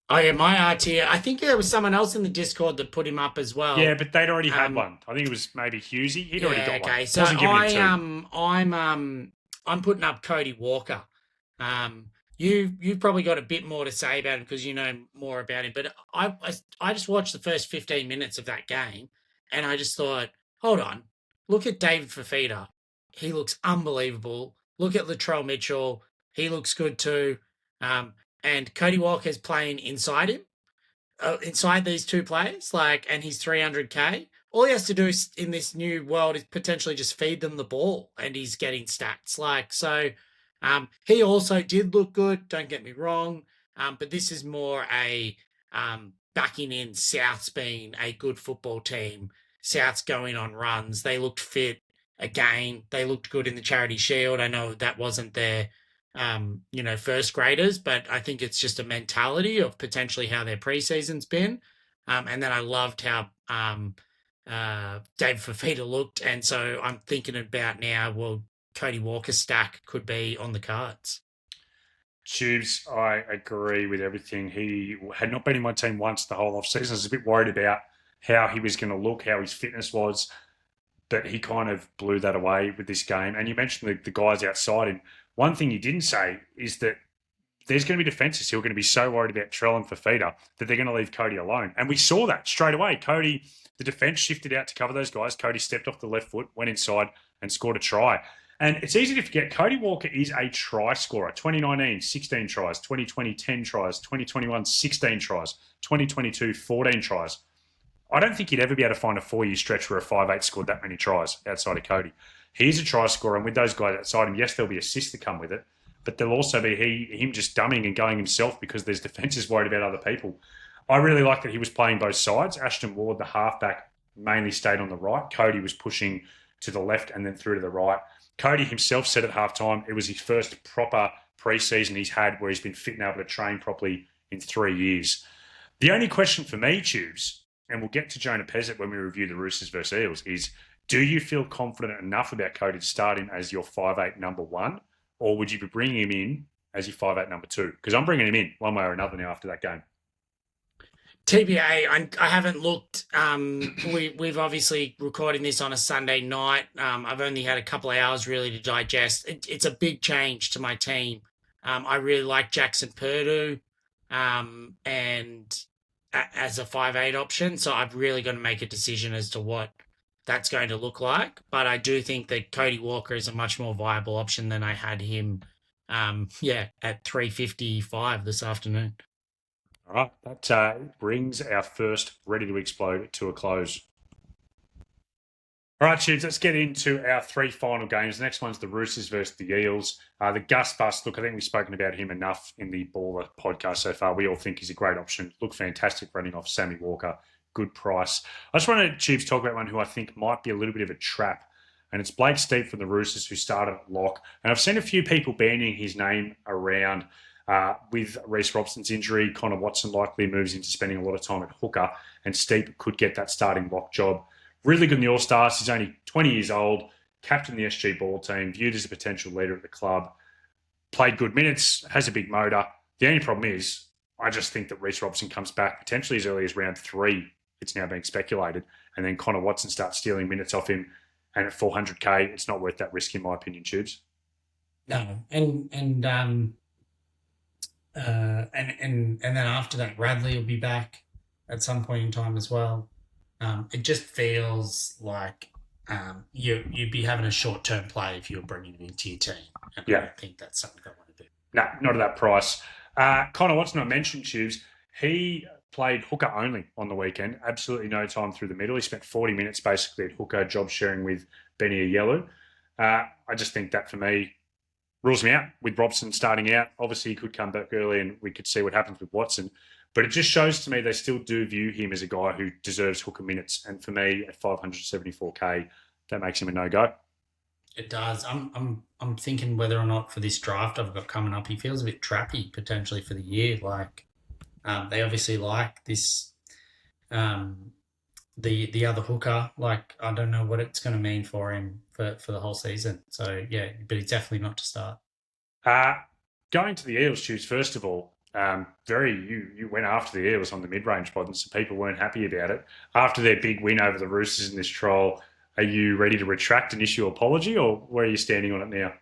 Oh, yeah, my RT. I think there was someone else in the Discord that put him up as well. Yeah, but they'd already had one. I think it was maybe Hughesy. He'd already got one. Okay, so I'm putting up Cody Walker. You've probably got a bit more to say about him because you know more about him. But I just watched the first 15 minutes of that game, and I just thought, hold on, look at David Fafita. He looks unbelievable. Look at Latrell Mitchell. He looks good too. And Cody Walker's playing inside him, inside these two players, and he's 300K. All he has to do in this new world is potentially just feed them the ball, and he's getting stats. He also did look good, don't get me wrong, but this is more a backing in South's being a good football team. South's going on runs. They looked fit again. They looked good in the Charity Shield. I know that wasn't their first graders, but I think it's just a mentality of potentially how their preseason's been. And then I loved how David Fafita looked. And so I'm thinking about now, well, Cody Walker's stack could be on the cards. Tubes, I agree with everything. He had not been in my team once the whole offseason. I was a bit worried about how he was going to look, how his fitness was, but he kind of blew that away with this game. And you mentioned the guys outside him. One thing you didn't say is that there's going to be defences who are going to be so worried about Trell and Fafita that they're going to leave Cody alone. And we saw that straight away. Cody, the defence shifted out to cover those guys. Cody stepped off the left foot, went inside and scored a try. And it's easy to forget, Cody Walker is a try scorer. 2019, 16 tries. 2020, 10 tries. 2021, 16 tries. 2022, 14 tries. I don't think you'd ever be able to find a 4-year stretch where a 5'8" scored that many tries outside of Cody. He's a try scorer, and with those guys outside him, yes, there'll be assists that come with it, but there'll also be him just dumbing and going himself because there's defences worried about other people. I really like that he was playing both sides. Ashton Ward, the halfback, mainly stayed on the right. Cody was pushing to the left and then through to the right. Cody himself said at halftime it was his first proper pre-season he's had where he's been fit and able to train properly in 3 years. The only question for me, Tubes, and we'll get to Jonah Pezzett when we review the Roosters versus Eels, is do you feel confident enough about Cody to start him as your 5'8" number one, or would you be bringing him in as your 5'8" number two? Because I'm bringing him in one way or another now after that game. TBA, I haven't looked. We've obviously recording this on a Sunday night. I've only had a couple of hours really to digest. It's a big change to my team. I really like Jackson Purdue and as a 5'8" option. So I've really got to make a decision as to what that's going to look like. But I do think that Cody Walker is a much more viable option than I had him at 3:55 this afternoon. All right, that brings our first Ready to Explode to a close. All right, Tubes, let's get into our 3 final games. The next one's the Roosters versus the Eels. The Gus Bus, look, I think we've spoken about him enough in the Baller podcast so far. We all think he's a great option. Looked fantastic running off Sammy Walker. Good price. I just want to, Tubes, talk about one who I think might be a little bit of a trap, and it's Blake Steep from the Roosters, who started at lock. And I've seen a few people bandying his name around. With Reece Robson's injury, Connor Watson likely moves into spending a lot of time at hooker, and Steep could get that starting lock job. Really good in the All-Stars. He's only 20 years old, captain the SG ball team, viewed as a potential leader at the club, played good minutes, has a big motor. The only problem is, I just think that Reece Robson comes back potentially as early as round 3. It's now being speculated, and then Connor Watson starts stealing minutes off him, and at 400k, it's not worth that risk, in my opinion, Tubes. No, and then after that, Radley will be back at some point in time as well. It just feels like you'd be having a short-term play if you're bringing him into your team. And I don't think that's something I want to do. No, not at that price. Connor Watson, I mentioned, Tubes. He played hooker only on the weekend. Absolutely no time through the middle. He spent 40 minutes basically at hooker, job sharing with Benny Ayelu. I just think that, for me, rules me out with Robson starting out. Obviously, he could come back early and we could see what happens with Watson. But it just shows to me they still do view him as a guy who deserves hooker minutes. And for me, at 574k, that makes him a no-go. It does. I'm thinking whether or not for this draft I've got coming up, he feels a bit trappy potentially for the year. Like they obviously like this, the other hooker. Like I don't know what it's going to mean for him for the whole season. So yeah, but he's definitely not to start. Going to the Eels, Tubes, first of all, you went after the Eels on the mid-range pod, and some people weren't happy about it. After their big win over the Roosters in this trial, are you ready to retract and issue an apology, or where are you standing on it now?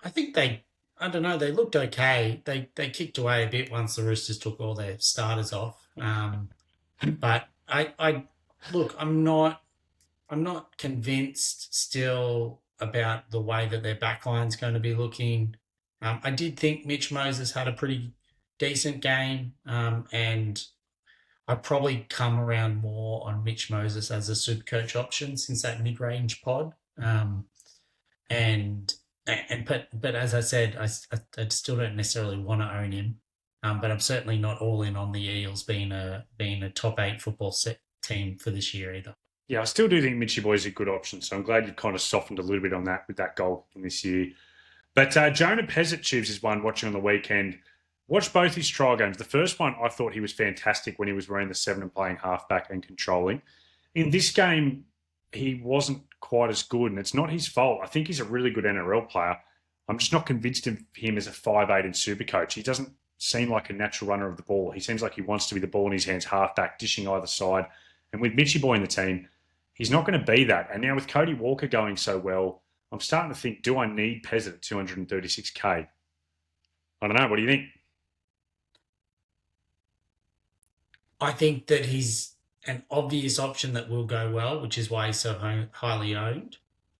I think they looked okay. They kicked away a bit once the Roosters took all their starters off. But I'm not convinced still about the way that their backline's going to be looking. I did think Mitch Moses had a pretty decent game, and I'd probably come around more on Mitch Moses as a SuperCoach option since that mid-range pod. But as I said, I still don't necessarily want to own him. But I'm certainly not all in on the Eels being a top 8 football set team for this year either. Yeah, I still do think Mitchy Boy is a good option. So I'm glad you've kind of softened a little bit on that with that goal in this year. But Jonah Pezzett, Tubes, is one watching on the weekend. Watched both his trial games. The first one, I thought he was fantastic when he was wearing the 7 and playing halfback and controlling. In this game, he wasn't quite as good, and it's not his fault. I think he's a really good NRL player. I'm just not convinced of him as a 5'8" in SuperCoach. He doesn't seem like a natural runner of the ball. He seems like he wants to be the ball in his hands, halfback, dishing either side. And with Mitchy Boy in the team, he's not going to be that. And now with Cody Walker going so well, I'm starting to think, do I need Pezzett at 236k? I don't know. What do you think? I think that he's an obvious option that will go well, which is why he's so highly owned.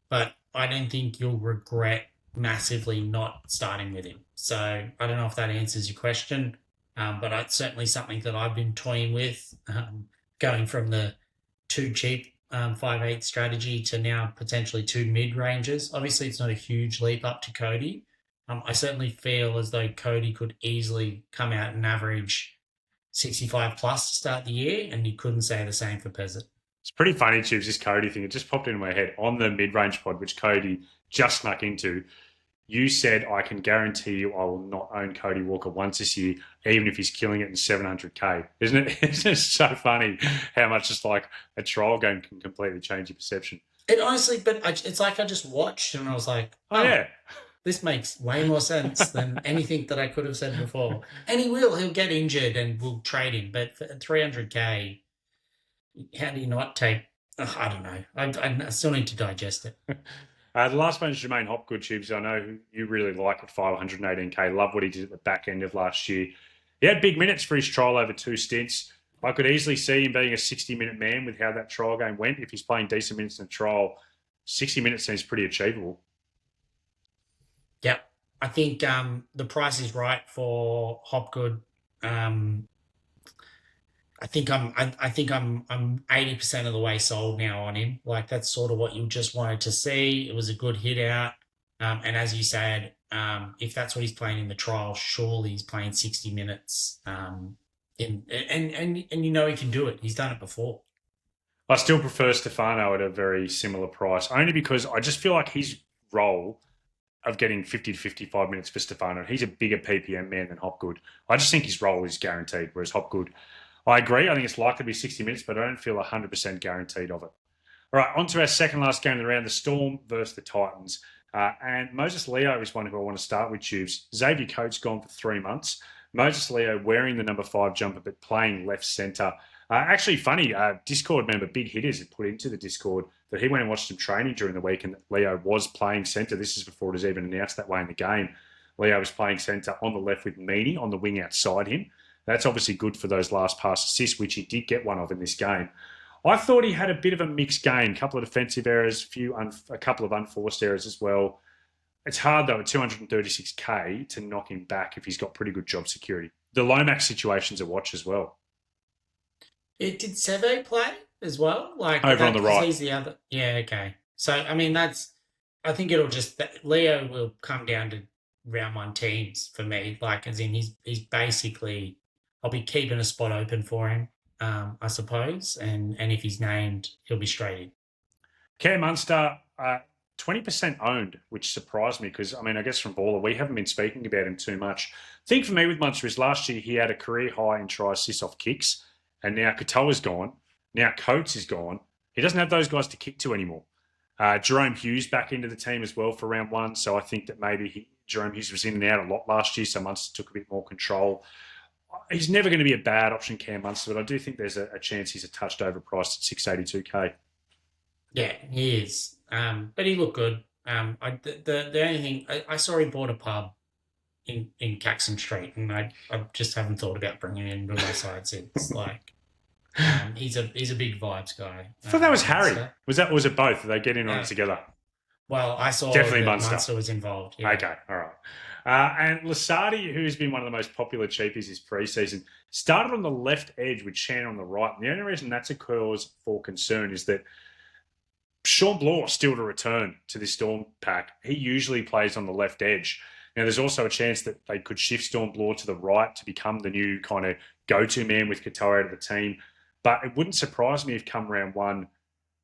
But I don't think you'll regret massively not starting with him. So I don't know if that answers your question, but it's certainly something that I've been toying with, going from the too cheap 5/8 strategy to now potentially two mid ranges. Obviously, it's not a huge leap up to Cody. I certainly feel as though Cody could easily come out and average 65 plus to start the year, and you couldn't say the same for Peasant. It's pretty funny, Tubes, this Cody thing. It just popped into my head on the mid-range pod, which Cody just snuck into. You said, I can guarantee you I will not own Cody Walker once this year, even if he's killing it in 700K. Isn't it? Isn't it so funny how much just like a trial game can completely change your perception? It honestly, but it's like I just watched and I was like, Oh, yeah. This makes way more sense than anything that I could have said before. And he'll get injured and we'll trade him. But for 300K, how do you not take? I don't know. I still need to digest it. The last one is Jermaine Hopgood, Tubes. I know you really like at 518K. Love what he did at the back end of last year. He had big minutes for his trial over 2 stints. I could easily see him being a 60-minute man with how that trial game went. If he's playing decent minutes in the trial, 60 minutes seems pretty achievable. Yep. I think the price is right for Hopgood. I think I'm 80% of the way sold now on him. Like that's sort of what you just wanted to see. It was a good hit out. And as you said, if that's what he's playing in the trial, surely he's playing 60 minutes. And you know he can do it. He's done it before. I still prefer Stefano at a very similar price, only because I just feel like his role of getting 50 to 55 minutes for Stefano, he's a bigger PPM man than Hopgood. I just think his role is guaranteed, whereas Hopgood, I agree. I think it's likely to be 60 minutes, but I don't feel 100% guaranteed of it. All right, on to our second last game of the round, the Storm versus the Titans. And Moses Leo is one who I want to start with, Tubes. Xavier Coates gone for 3 months. Moses Leo wearing the number 5 jumper, but playing left centre. Actually, funny, Discord member Big Hitters had put into the Discord that he went and watched some training during the week and that Leo was playing centre. This is before it was even announced that way in the game. Leo was playing centre on the left with Meaney on the wing outside him. That's obviously good for those last pass assists, which he did get one of in this game. I thought he had a bit of a mixed game, a couple of defensive errors, a couple of unforced errors as well. It's hard, though, at 236K to knock him back if he's got pretty good job security. The Lomax situation's a watch as well. Did Seve play as well? Like over on the right. He's the other. Yeah, okay. So, I mean, I think it'll just, Leo will come down to round 1 teams for me. Like, as in he's basically, I'll be keeping a spot open for him, I suppose. And if he's named, he'll be straight in. Cam Munster, 20% owned, which surprised me because, I mean, I guess from Baller, we haven't been speaking about him too much. The thing for me with Munster is last year he had a career high in try assists off kicks, and now Katoa's gone. Now Coates is gone. He doesn't have those guys to kick to anymore. Jerome Hughes back into the team as well for round 1, so I think that maybe Jerome Hughes was in and out a lot last year, so Munster took a bit more control. He's never going to be a bad option, Cam Munster, but I do think there's a chance he's a touched overpriced at 682K. Yeah, he is. But he looked good. The only thing, I saw he bought a pub in Caxton Street, and I just haven't thought about bringing him to my side since. Like, he's a big vibes guy. I thought that was Harry. Was it both? Did they get in on it together? Well, I saw definitely that Munster was involved. Yeah. Okay, all right. And Lasardi, who's been one of the most popular cheapies this pre-season, started on the left edge with Chan on the right. And the only reason that's a cause for concern is that Sean Blore still to return to this Storm pack. He usually plays on the left edge. Now, there's also a chance that they could shift Storm Blore to the right to become the new kind of go-to man with Katoa out of the team. But it wouldn't surprise me if come round 1,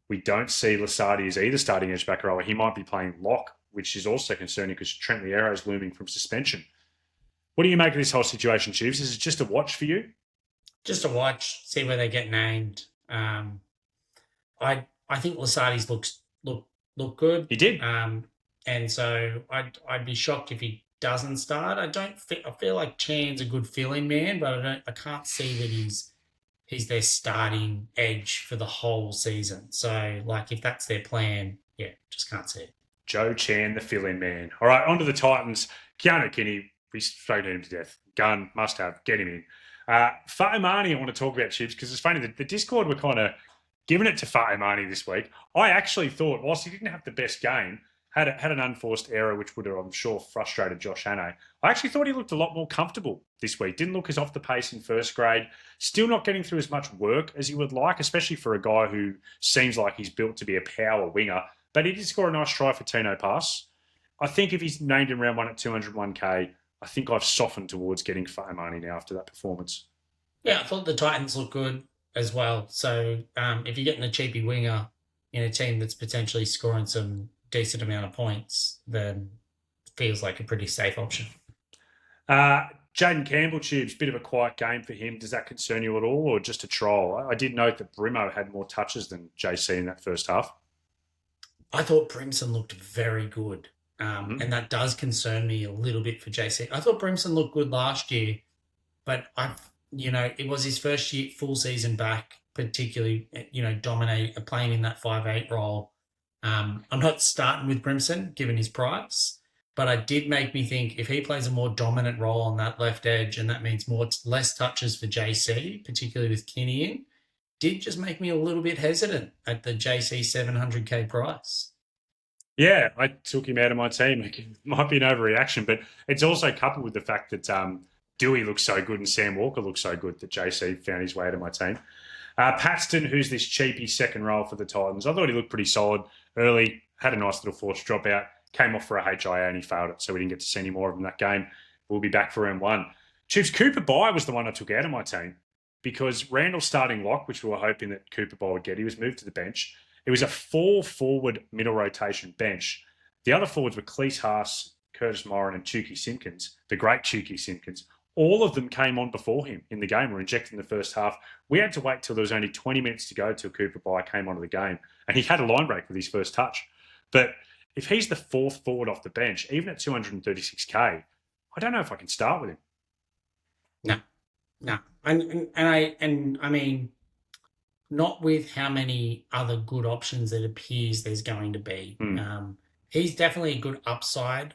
we don't see Lasardi as either starting edge back rower. He might be playing lock, which is also concerning because Trent Liero is looming from suspension. What do you make of this whole situation, Tubes? Is it just a watch for you? Just a watch, see where they get named. I think Lasardi's look good. He did. And so I'd be shocked if he doesn't start. I feel like Chan's a good fill-in man, but I can't see that he's their starting edge for the whole season. So, like, if that's their plan, yeah, just can't see it. Joe Chan, the fill-in man. All right, on to the Titans. Keanu Kinney, we spoke him to death. Gun, must have, get him in. Faimani, I want to talk about, Chips, because it's funny that the Discord were kind of giving it to Faimani this week. I actually thought, whilst he didn't have the best game, had an unforced error, which would have, I'm sure, frustrated Josh Hannay. I actually thought he looked a lot more comfortable this week. Didn't look as off the pace in first grade. Still not getting through as much work as he would like, especially for a guy who seems like he's built to be a power winger. But he did score a nice try for Tino Pass. I think if he's named in round one at 201K, I think I've softened towards getting Faimani now after that performance. Yeah, I thought the Titans looked good as well. So if you're getting a cheapy winger in a team that's potentially scoring some decent amount of points, then it feels like a pretty safe option. Jaden Campbell, Tubes, bit of a quiet game for him. Does that concern you at all, or just a trial? I did note that Brimo had more touches than JC in that first half. I thought Brimson looked very good, and that does concern me a little bit for JC. I thought Brimson looked good last year, but it was his first year, full season back, particularly, playing in that 5'8" role. I'm not starting with Brimson, given his price, but it did make me think if he plays a more dominant role on that left edge, and that means less touches for JC, particularly with Kinney in, did just make me a little bit hesitant at the JC 700K price. Yeah, I took him out of my team. It might be an overreaction, but it's also coupled with the fact that Dewey looks so good and Sam Walker looks so good that JC found his way to my team. Paxton, who's this cheapy second row for the Titans, I thought he looked pretty solid early, had a nice little forced dropout, came off for a HIA and he failed it, so we didn't get to see any more of him that game. We'll be back for round one. Chiefs, Cooper Bye was the one I took out of my team because Randall's starting lock, which we were hoping that Cooper Bye would get, he was moved to the bench. It was a 4-forward middle rotation bench. The other forwards were Cleese Haas, Curtis Moran and Chuki Simpkins, the great Chuki Simpkins. All of them came on before him in the game, were injected in the first half. We had to wait till there was only 20 minutes to go till Cooper Bye came onto the game. And he had a line break with his first touch. But if he's the fourth forward off the bench, even at 236K, I don't know if I can start with him. No. And I mean, not with how many other good options it appears there's going to be. He's definitely a good upside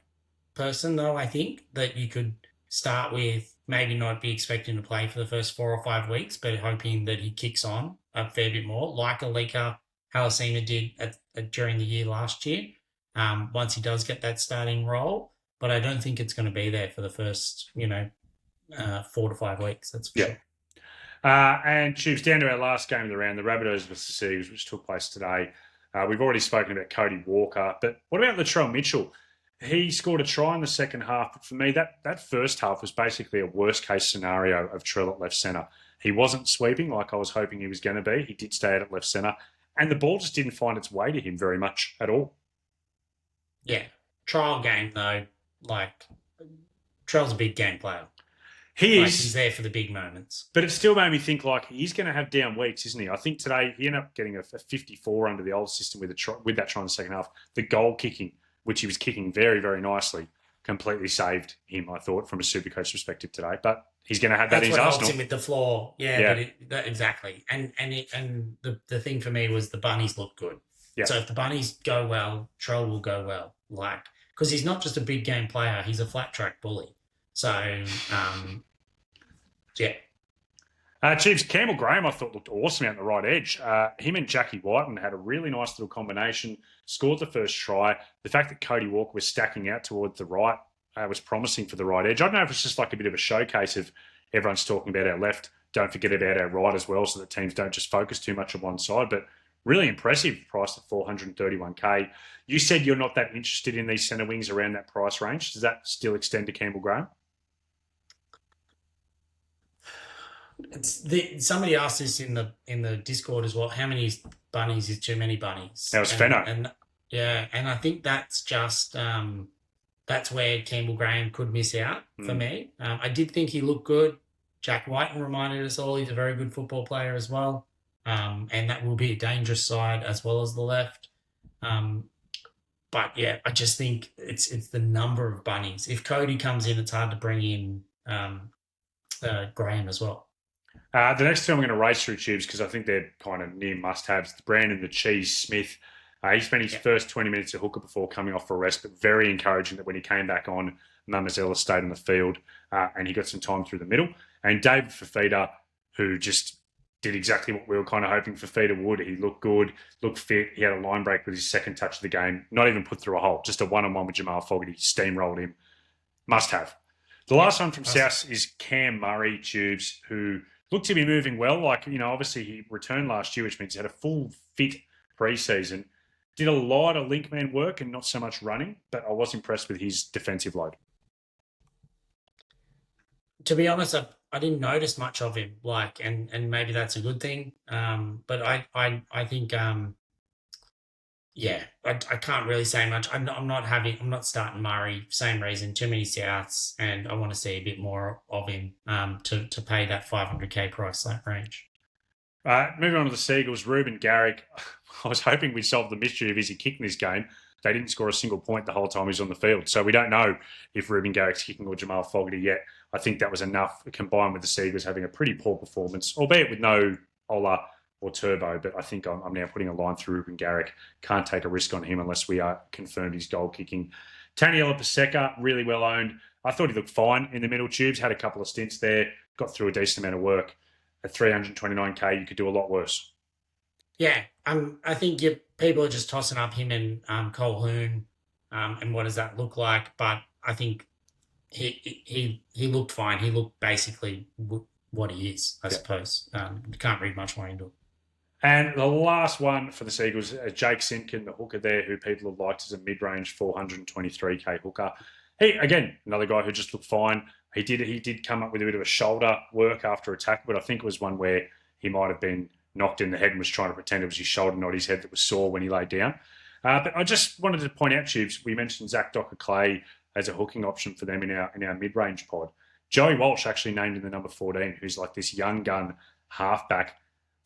person, though, I think, that you could start with, maybe not be expecting to play for the first 4 or 5 weeks, but hoping that he kicks on a fair bit more, like Alika Halasima did during the year last year, once he does get that starting role. But I don't think it's going to be there for the first, 4 to 5 weeks, that's for sure. And Tubes, down to our last game of the round, the Rabbitohs versus the Eels, which took place today. We've already spoken about Cody Walker, but what about Latrell Mitchell? He scored a try in the second half, but for me, that first half was basically a worst-case scenario of Trell at left centre. He wasn't sweeping like I was hoping he was going to be. He did stay out at left centre, and the ball just didn't find its way to him very much at all. Yeah. Trial game, though, Trell's a big game player. He is. He's there for the big moments. But it still made me think, he's going to have down weeks, isn't he? I think today he ended up getting a 54 under the old system with that try in the second half. The goal kicking, which he was kicking very, very nicely, completely saved him, I thought, from a Supercoach perspective today. But he's going to have that in his arsenal. That's what helps him with the floor. Yeah. But exactly. And the thing for me was the bunnies look good. Yeah. So if the bunnies go well, Trell will go well. Because he's not just a big game player, he's a flat track bully. So, Chiefs, Campbell Graham, I thought, looked awesome out on the right edge. Him and Jackie Whiten had a really nice little combination, scored the first try. The fact that Cody Walker was stacking out towards the right was promising for the right edge. I don't know if it's just like a bit of a showcase of everyone's talking about our left. Don't forget about our right as well, so that teams don't just focus too much on one side. But really impressive price at 431K. You said you're not that interested in these centre wings around that price range. Does that still extend to Campbell Graham? Somebody asked this in the Discord as well. How many bunnies is too many bunnies? That was Fenno. And I think that's just that's where Campbell Graham could miss out for me. I did think he looked good. Jack Whiten reminded us all he's a very good football player as well, and that will be a dangerous side as well as the left. But yeah, I just think it's the number of bunnies. If Cody comes in, it's hard to bring in Graham as well. The next two I'm going to race through, Tubes, because I think they're kind of near must-haves. Brandon the Cheese Smith. He spent his first 20 minutes at hooker before coming off for a rest, but very encouraging that when he came back on, Mamazella stayed on the field and he got some time through the middle. And David Fafita, who just did exactly what we were kind of hoping Fafita would. He looked good, looked fit. He had a line break with his second touch of the game, not even put through a hole, just a one-on-one with Jamal Fogarty, steamrolled him. Must have. The last one from South is Cam Murray, Tubes, who looked to be moving well. Like, obviously he returned last year, which means he had a full fit pre-season. Did a lot of link man work and not so much running, but I was impressed with his defensive load. To be honest, I didn't notice much of him, and maybe that's a good thing. But I think, I can't really say much. I'm not starting Murray. Same reason, too many Souths, and I want to see a bit more of him to pay that $500K price, that range. Moving on to the Seagulls, Ruben Garrick. I was hoping we'd solve the mystery of is he kicking this game. They didn't score a single point the whole time he was on the field. So we don't know if Ruben Garrick's kicking or Jamal Fogarty yet. I think that was enough, combined with the Seagulls having a pretty poor performance, albeit with no Ola or Turbo. But I think I'm now putting a line through Ruben Garrick. Can't take a risk on him unless we are confirmed his goal kicking. Taniela Paseka, really well owned. I thought he looked fine in the middle, Tubes. Had a couple of stints there. Got through a decent amount of work. At 329K, you could do a lot worse. Yeah, I think people are just tossing up him and Colquhoun, and what does that look like? But I think he looked fine. He looked basically what he is, I suppose. You can't read much more into it. And the last one for the Seagulls, Jake Simpkin, the hooker there, who people have liked as a mid-range 423K hooker. He, again, another guy who just looked fine. He did come up with a bit of a shoulder work after attack, but I think it was one where he might have been knocked in the head and was trying to pretend it was his shoulder, not his head, that was sore when he lay down. But I just wanted to point out, Tubes, we mentioned Zach Docker-Clay as a hooking option for them in our mid-range pod. Joey Walsh actually named in the number 14, who's like this young gun halfback.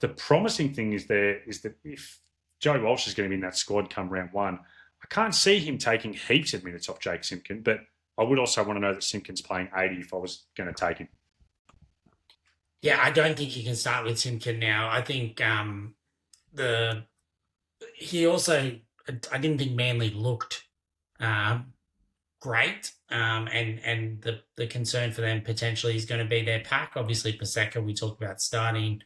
The promising thing is that if Joey Walsh is going to be in that squad come round one, I can't see him taking heaps of minutes off Jake Simpkin, but I would also want to know that Simpkin's playing 80 if I was going to take him. Yeah, I don't think you can start with Simpkin now. I think he also, I didn't think Manly looked great, and the concern for them potentially is going to be their pack. Obviously, Paseka, we talked about starting.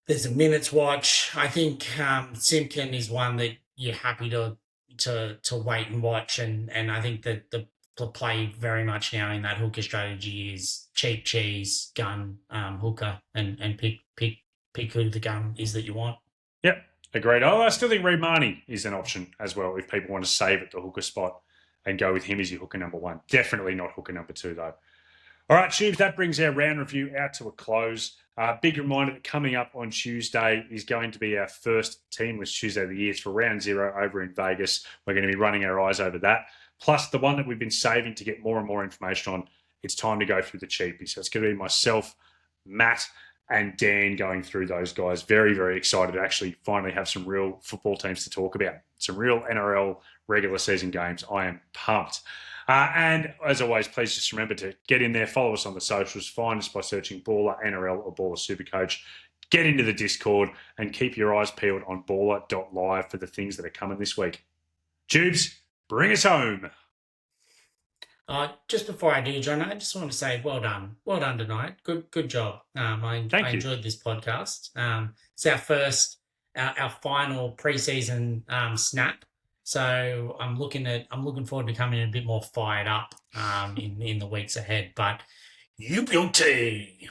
There's a minutes watch. I think Simpkin is one that you're happy to wait and watch, and I think that the play very much now in that hooker strategy is cheap cheese, gun, hooker, and pick who the gun is that you want. Yep, agreed. I still think Reid Marnie is an option as well if people want to save at the hooker spot and go with him as your hooker number one. Definitely not hooker number two, though. All right, Tubes, that brings our round review out to a close. Big reminder that coming up on Tuesday is going to be our first Teamless Tuesday of the year. It's for round 0 over in Vegas. We're going to be running our eyes over that. Plus, the one that we've been saving to get more and more information on, it's time to go through the cheapies. So it's going to be myself, Matt, and Dan going through those guys. Very, very excited to actually finally have some real football teams to talk about. Some real NRL regular season games. I am pumped. And as always, please just remember to get in there, follow us on the socials, find us by searching Baller NRL or Baller SuperCoach. Get into the Discord and keep your eyes peeled on ballr.live for the things that are coming this week. Tubes, bring us home. Just before I do, Jono, I just want to say well done tonight. Good job. I enjoyed this podcast. It's our final pre-season snap. So I'm looking forward to coming in a bit more fired up in the weeks ahead. But you beauty.